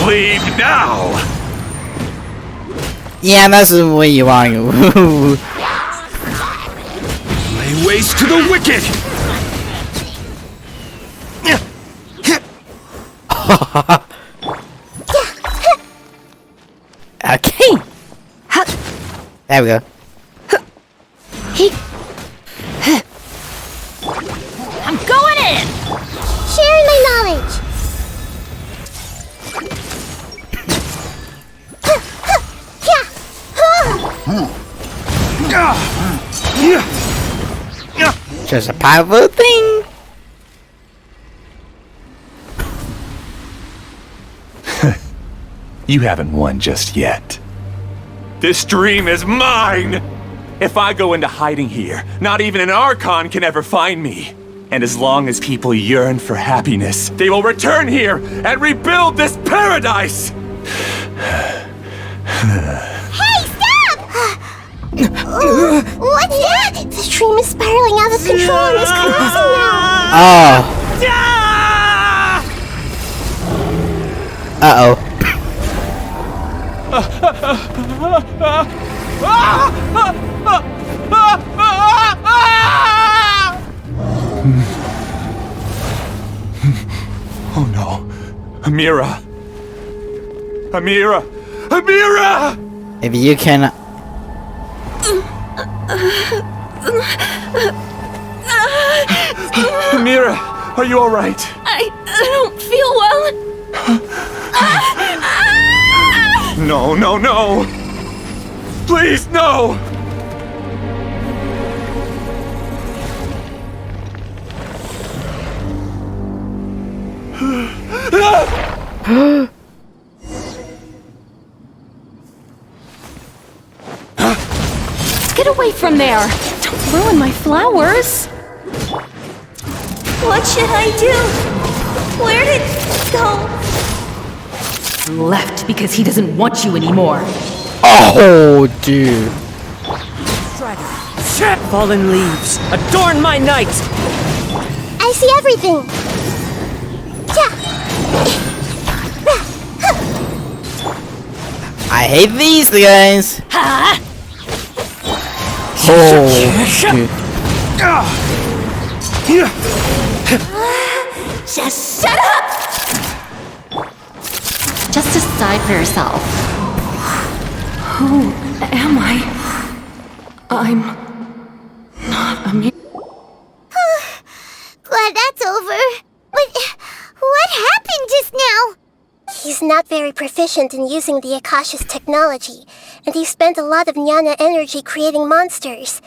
Speaker 17: leave now!
Speaker 1: Yeah, that's the way you want.
Speaker 4: Lay waste to the wicked!
Speaker 1: Okay. There we go.
Speaker 11: I'm going in!
Speaker 7: Sharing my knowledge.
Speaker 1: Just a powerful thing.
Speaker 17: You haven't won just yet. This dream is mine! If I go into hiding here, not even an Archon can ever find me. And as long as people yearn for happiness, they will return here and rebuild this paradise!
Speaker 7: Hey, stop! What's that? This dream is spiraling out of control and is collapsing now.
Speaker 1: Oh. Uh-oh.
Speaker 17: Oh no. Amira! Amira! Amira!
Speaker 1: If you can...
Speaker 17: Amira, are you alright?
Speaker 6: I don't feel well.
Speaker 17: No, no, no! Please, no!
Speaker 11: in there! Don't ruin my flowers!
Speaker 10: What should I do? Where did it go?
Speaker 11: Left because he doesn't want you anymore.
Speaker 1: Oh, dude.
Speaker 18: Fallen leaves, adorn my night!
Speaker 7: I see everything!
Speaker 1: I hate these guys. Oh, shit.
Speaker 10: Just shut up!
Speaker 15: Just decide for yourself.
Speaker 11: Who am I? I'm not a me.
Speaker 3: Glad that's over. But what happened just now?
Speaker 7: He's not very proficient in using the Akasha's technology, and he spent a lot of jnana energy creating monsters.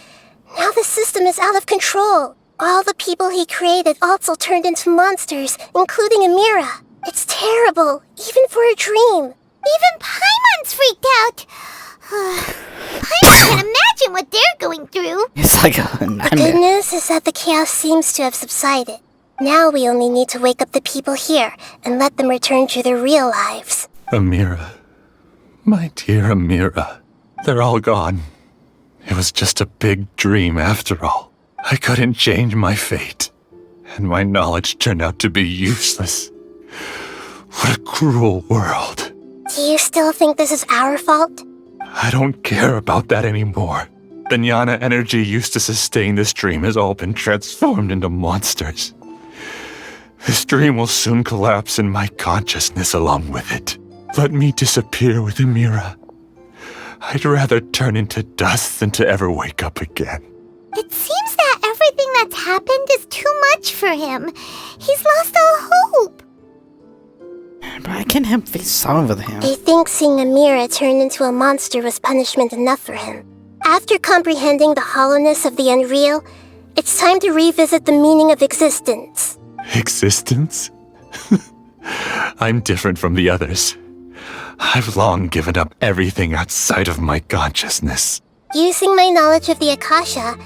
Speaker 7: Now the system is out of control. All the people he created also turned into monsters, including Amira. It's terrible, even for a dream.
Speaker 3: Even Paimon's freaked out. Paimon can imagine what they're going through.
Speaker 1: It's like a
Speaker 7: The
Speaker 1: nightmare.
Speaker 7: good news is that the chaos seems to have subsided. Now we only need to wake up the people here and let them return to their real lives.
Speaker 17: Amira. My dear Amira. They're all gone. It was just a big dream after all. I couldn't change my fate. And my knowledge turned out to be useless. What a cruel world.
Speaker 7: Do you still think this is our fault?
Speaker 17: I don't care about that anymore. The jnana energy used to sustain this dream has all been transformed into monsters. This dream will soon collapse and my consciousness along with it. Let me disappear with Amira. I'd rather turn into dust than to ever wake up again.
Speaker 3: It seems that everything that's happened is too much for him. He's lost all hope.
Speaker 1: But I can't help feel sorry for him.
Speaker 7: I think seeing Amira turn into a monster was punishment enough for him. After comprehending the hollowness of the unreal, it's time to revisit the meaning of existence.
Speaker 17: Existence? I'm different from the others. I've long given up everything outside of my consciousness.
Speaker 7: Using my knowledge of the Akasha,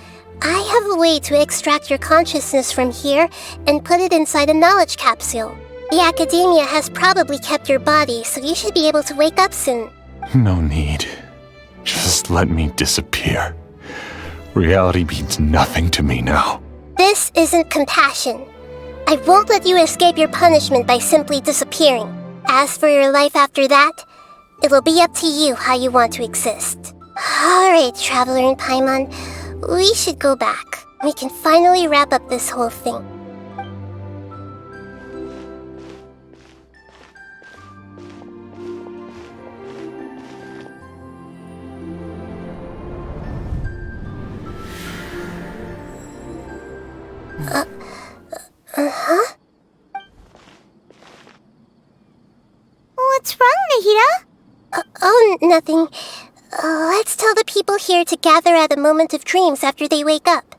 Speaker 7: I have a way to extract your consciousness from here and put it inside a knowledge capsule. The Academia has probably kept your body, so you should be able to wake up soon.
Speaker 17: No need. Just let me disappear. Reality means nothing to me now.
Speaker 7: This isn't compassion. I won't let you escape your punishment by simply disappearing. As for your life after that, it'll be up to you how you want to exist. Alright, Traveler and Paimon, we should go back. We can finally wrap up this whole thing. Uh-huh?
Speaker 3: What's wrong, Nahida?
Speaker 7: Oh, nothing. Let's tell the people here to gather at a moment of dreams after they wake up.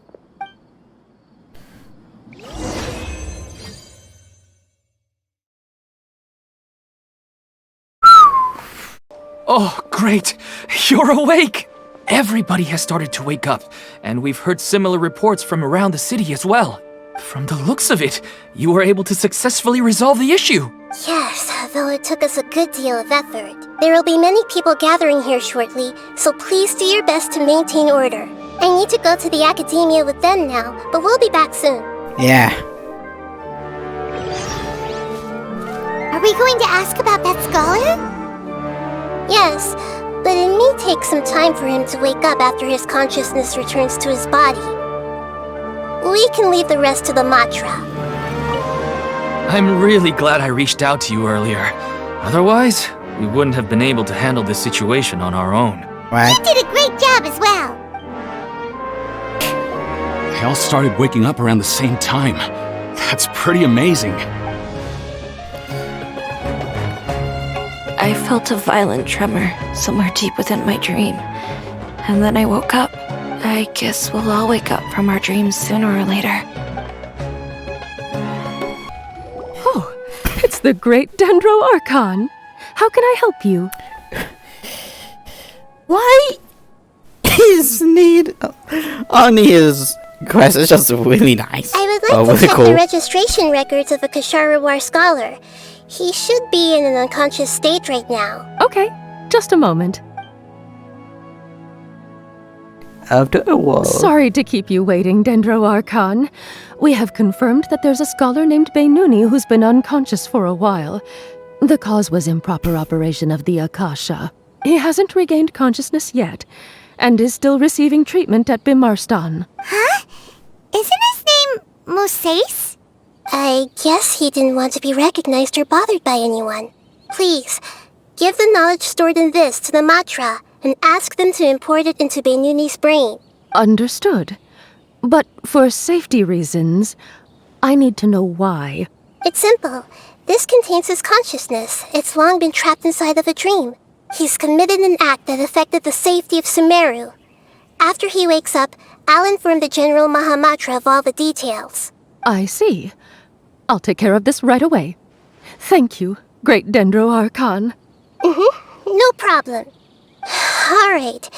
Speaker 2: Oh, great! You're awake! Everybody has started to wake up, and we've heard similar reports from around the city as well. From the looks of it, you were able to successfully resolve the issue.
Speaker 7: Yes, though it took us a good deal of effort. There will be many people gathering here shortly, so please do your best to maintain order. I need to go to the Academia with them now, but we'll be back soon.
Speaker 1: Yeah.
Speaker 3: Are we going to ask about that scholar?
Speaker 7: Yes, but it may take some time for him to wake up after his consciousness returns to his body. We can leave the rest to the Matra.
Speaker 2: I'm really glad I reached out to you earlier. Otherwise, we wouldn't have been able to handle this situation on our own.
Speaker 3: You did a great job as well.
Speaker 9: They all started waking up around the same time. That's pretty amazing.
Speaker 10: I felt a violent tremor somewhere deep within my dream. And then I woke up. I guess we'll all wake up from our dreams sooner or later.
Speaker 11: Oh, it's the great Dendro Archon. How can I help you?
Speaker 1: Why? Please, need. Only his quest is just really nice.
Speaker 7: I would like to
Speaker 1: really
Speaker 7: check
Speaker 1: cool.
Speaker 7: the registration records of a Kasharawar scholar. He should be in an unconscious state right now.
Speaker 19: Okay, just a moment.
Speaker 1: After a while.
Speaker 19: Sorry to keep you waiting, Dendro Archon. We have confirmed that there's a scholar named Beinuni who's been unconscious for a while. The cause was improper operation of the Akasha. He hasn't regained consciousness yet, and is still receiving treatment at Bimarstan.
Speaker 3: Huh? Isn't his name Moses?
Speaker 7: I guess he didn't want to be recognized or bothered by anyone. Please, give the knowledge stored in this to the Matra and ask them to import it into Beinuni's brain.
Speaker 19: Understood. But for safety reasons, I need to know why.
Speaker 7: It's simple. This contains his consciousness. It's long been trapped inside of a dream. He's committed an act that affected the safety of Sumeru. After he wakes up, I'll inform the General Mahamatra of all the details.
Speaker 19: I see. I'll take care of this right away. Thank you, Great Dendro Archon.
Speaker 7: No problem. Alright.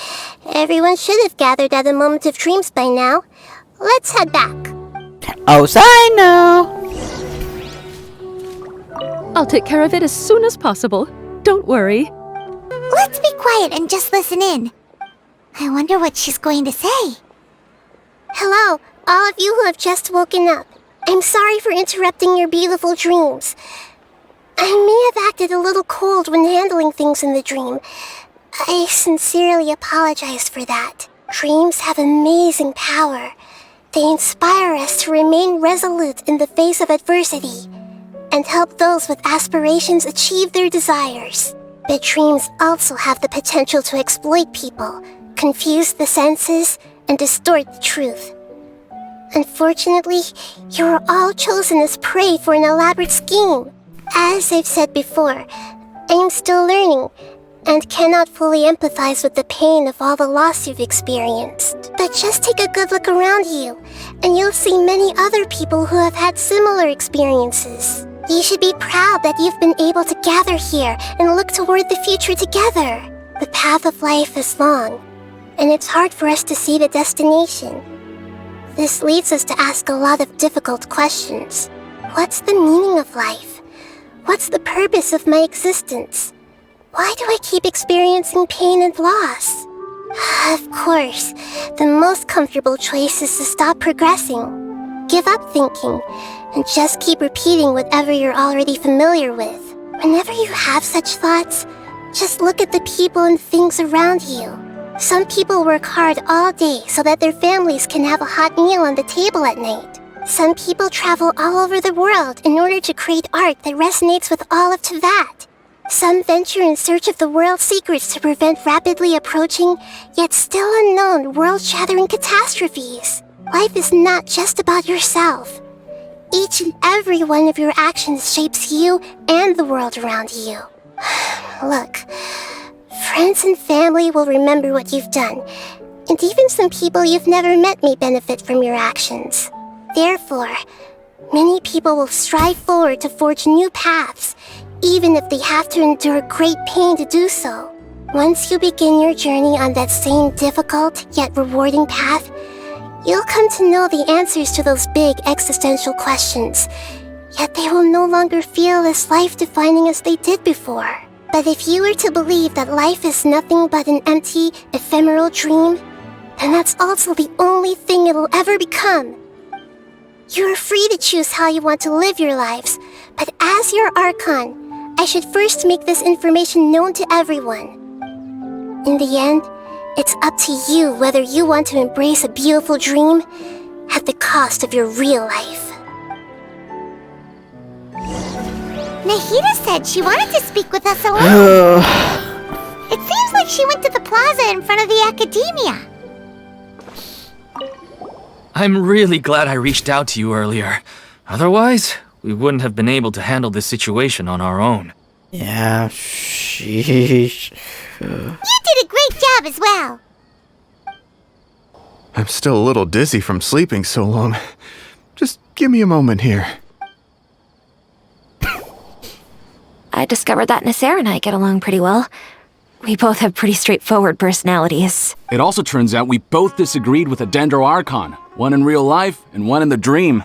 Speaker 7: Everyone should have gathered at the Moment of Dreams by now. Let's head back.
Speaker 1: Oh, so I know.
Speaker 19: I'll take care of it as soon as possible. Don't worry.
Speaker 3: Let's be quiet and just listen in. I wonder what she's going to say.
Speaker 7: Hello, all of you who have just woken up. I'm sorry for interrupting your beautiful dreams. I may have acted a little cold when handling things in the dream. I sincerely apologize for that. Dreams have amazing power. They inspire us to remain resolute in the face of adversity and help those with aspirations achieve their desires. But dreams also have the potential to exploit people, confuse the senses, and distort the truth. Unfortunately, you are all chosen as prey for an elaborate scheme. As I've said before, I am still learning and cannot fully empathize with the pain of all the loss you've experienced. But just take a good look around you, and you'll see many other people who have had similar experiences. You should be proud that you've been able to gather here and look toward the future together. The path of life is long, and it's hard for us to see the destination. This leads us to ask a lot of difficult questions. What's the meaning of life? What's the purpose of my existence? Why do I keep experiencing pain and loss? Of course, the most comfortable choice is to stop progressing. Give up thinking, and just keep repeating whatever you're already familiar with. Whenever you have such thoughts, just look at the people and things around you. Some people work hard all day so that their families can have a hot meal on the table at night. Some people travel all over the world in order to create art that resonates with all of Teyvat. Some venture in search of the world's secrets to prevent rapidly approaching, yet still unknown, world-shattering catastrophes. Life is not just about yourself. Each and every one of your actions shapes you and the world around you. Look, friends and family will remember what you've done, and even some people you've never met may benefit from your actions. Therefore, many people will strive forward to forge new paths, even if they have to endure great pain to do so. Once you begin your journey on that same difficult yet rewarding path, you'll come to know the answers to those big existential questions, yet they will no longer feel as life-defining as they did before. But if you were to believe that life is nothing but an empty, ephemeral dream, then that's also the only thing it'll ever become. You are free to choose how you want to live your lives, but as your Archon, I should first make this information known to everyone. In the end, it's up to you whether you want to embrace a beautiful dream at the cost of your real life.
Speaker 3: Nahida said she wanted to speak with us alone. It seems like she went to the plaza in front of the academia.
Speaker 2: I'm really glad I reached out to you earlier. Otherwise, we wouldn't have been able to handle this situation on our own.
Speaker 1: Yeah, sheesh.
Speaker 3: You did a great job as well.
Speaker 14: I'm still a little dizzy from sleeping so long. Just give me a moment here.
Speaker 10: I discovered that Nasser and I get along pretty well. We both have pretty straightforward personalities.
Speaker 9: It also turns out we both disagreed with a Dendroarchon. One in real life, and one in the dream.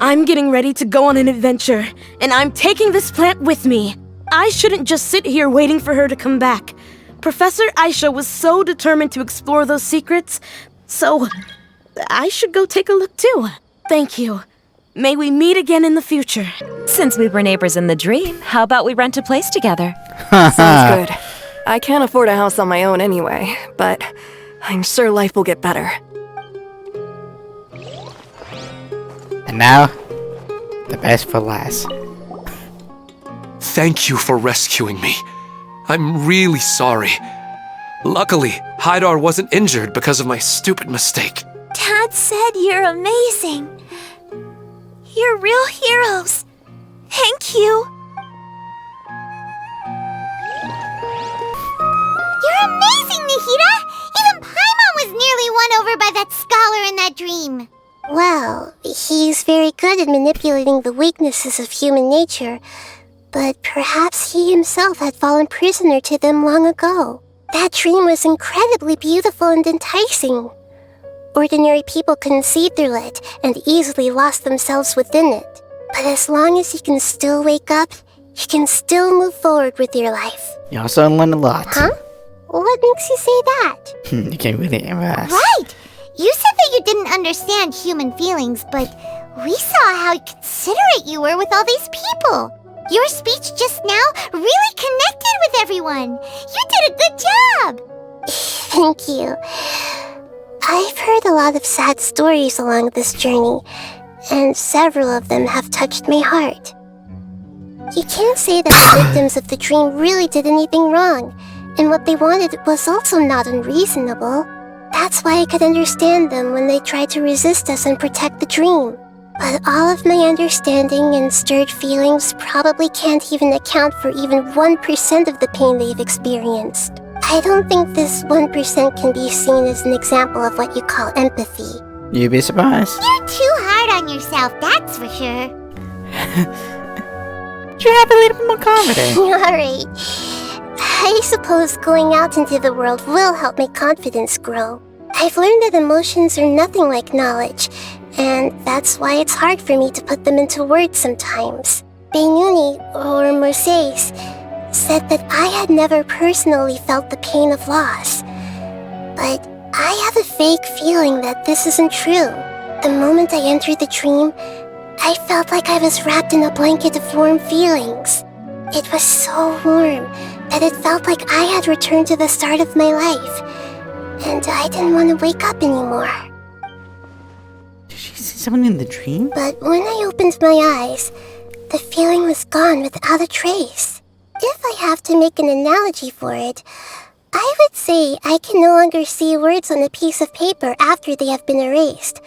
Speaker 6: I'm getting ready to go on an adventure, and I'm taking this plant with me. I shouldn't just sit here waiting for her to come back. Professor Aisha was so determined to explore those secrets, so I should go take a look too. Thank you. May we meet again in the future.
Speaker 10: Since we were neighbors in the dream, how about we rent a place together?
Speaker 16: Sounds good. I can't afford a house on my own anyway, but I'm sure life will get better.
Speaker 1: And now, the best for last.
Speaker 4: Thank you for rescuing me. I'm really sorry. Luckily, Haidar wasn't injured because of my stupid mistake.
Speaker 3: Dad said you're amazing. You're real heroes. Thank you. You're amazing, Nahida! Even Paimon was nearly won over by that scholar in that dream.
Speaker 7: Well, he's very good at manipulating the weaknesses of human nature, but perhaps he himself had fallen prisoner to them long ago. That dream was incredibly beautiful and enticing. Ordinary people couldn't see through it and easily lost themselves within it. But as long as you can still wake up, you can still move forward with your life.
Speaker 1: You also learn a lot.
Speaker 7: Huh? What makes you say that?
Speaker 1: You can really embarrass.
Speaker 3: Right! You said that you didn't understand human feelings, but we saw how considerate you were with all these people. Your speech just now really connected with everyone. You did a good job.
Speaker 7: Thank you. I've heard a lot of sad stories along this journey, and several of them have touched my heart. You can't say that the victims of the dream really did anything wrong, and what they wanted was also not unreasonable. That's why I could understand them when they tried to resist us and protect the dream. But all of my understanding and stirred feelings probably can't even account for even 1% of the pain they've experienced. I don't think this 1% can be seen as an example of what you call empathy.
Speaker 1: You'd be surprised.
Speaker 3: You're too hard on yourself, that's for sure.
Speaker 1: You have a little bit more confidence.
Speaker 7: Alright. I suppose going out into the world will help my confidence grow. I've learned that emotions are nothing like knowledge, and that's why it's hard for me to put them into words sometimes. Beinuni, or Mercedes, said that I had never personally felt the pain of loss. But I have a vague feeling that this isn't true. The moment I entered the dream, I felt like I was wrapped in a blanket of warm feelings. It was so warm that it felt like I had returned to the start of my life, and I didn't want to wake up anymore.
Speaker 1: Did she see someone in the dream?
Speaker 7: But when I opened my eyes, the feeling was gone without a trace. If I have to make an analogy for it, I would say I can no longer see words on a piece of paper after they have been erased,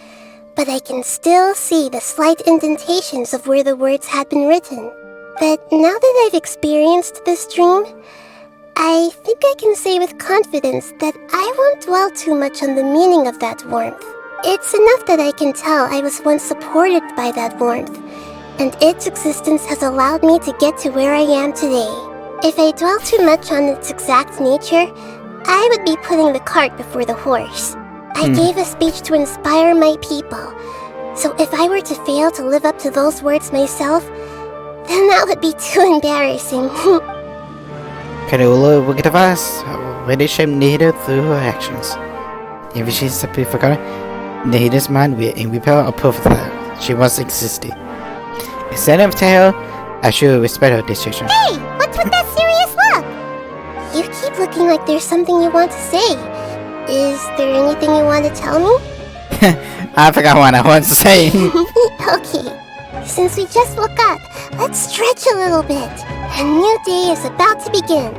Speaker 7: but I can still see the slight indentations of where the words had been written. But now that I've experienced this dream, I think I can say with confidence that I won't dwell too much on the meaning of that warmth. It's enough that I can tell I was once supported by that warmth, and its existence has allowed me to get to where I am today. If I dwell too much on its exact nature, I would be putting the cart before the horse. I gave a speech to inspire my people, so if I were to fail to live up to those words myself, then that would be too embarrassing.
Speaker 1: Karolo Wigitavas already shaped Nahida through her actions. If she simply forgot, Nahida's mind will repel or prove that she once existed. Instead of tell, I should respect her decision.
Speaker 3: Hey, what's with that serious look?
Speaker 7: You keep looking like there's something you want to say. Is there anything you want to tell me?
Speaker 1: I forgot what I want to say.
Speaker 7: Okay, since we just woke up, let's stretch a little bit. A new day is about to begin.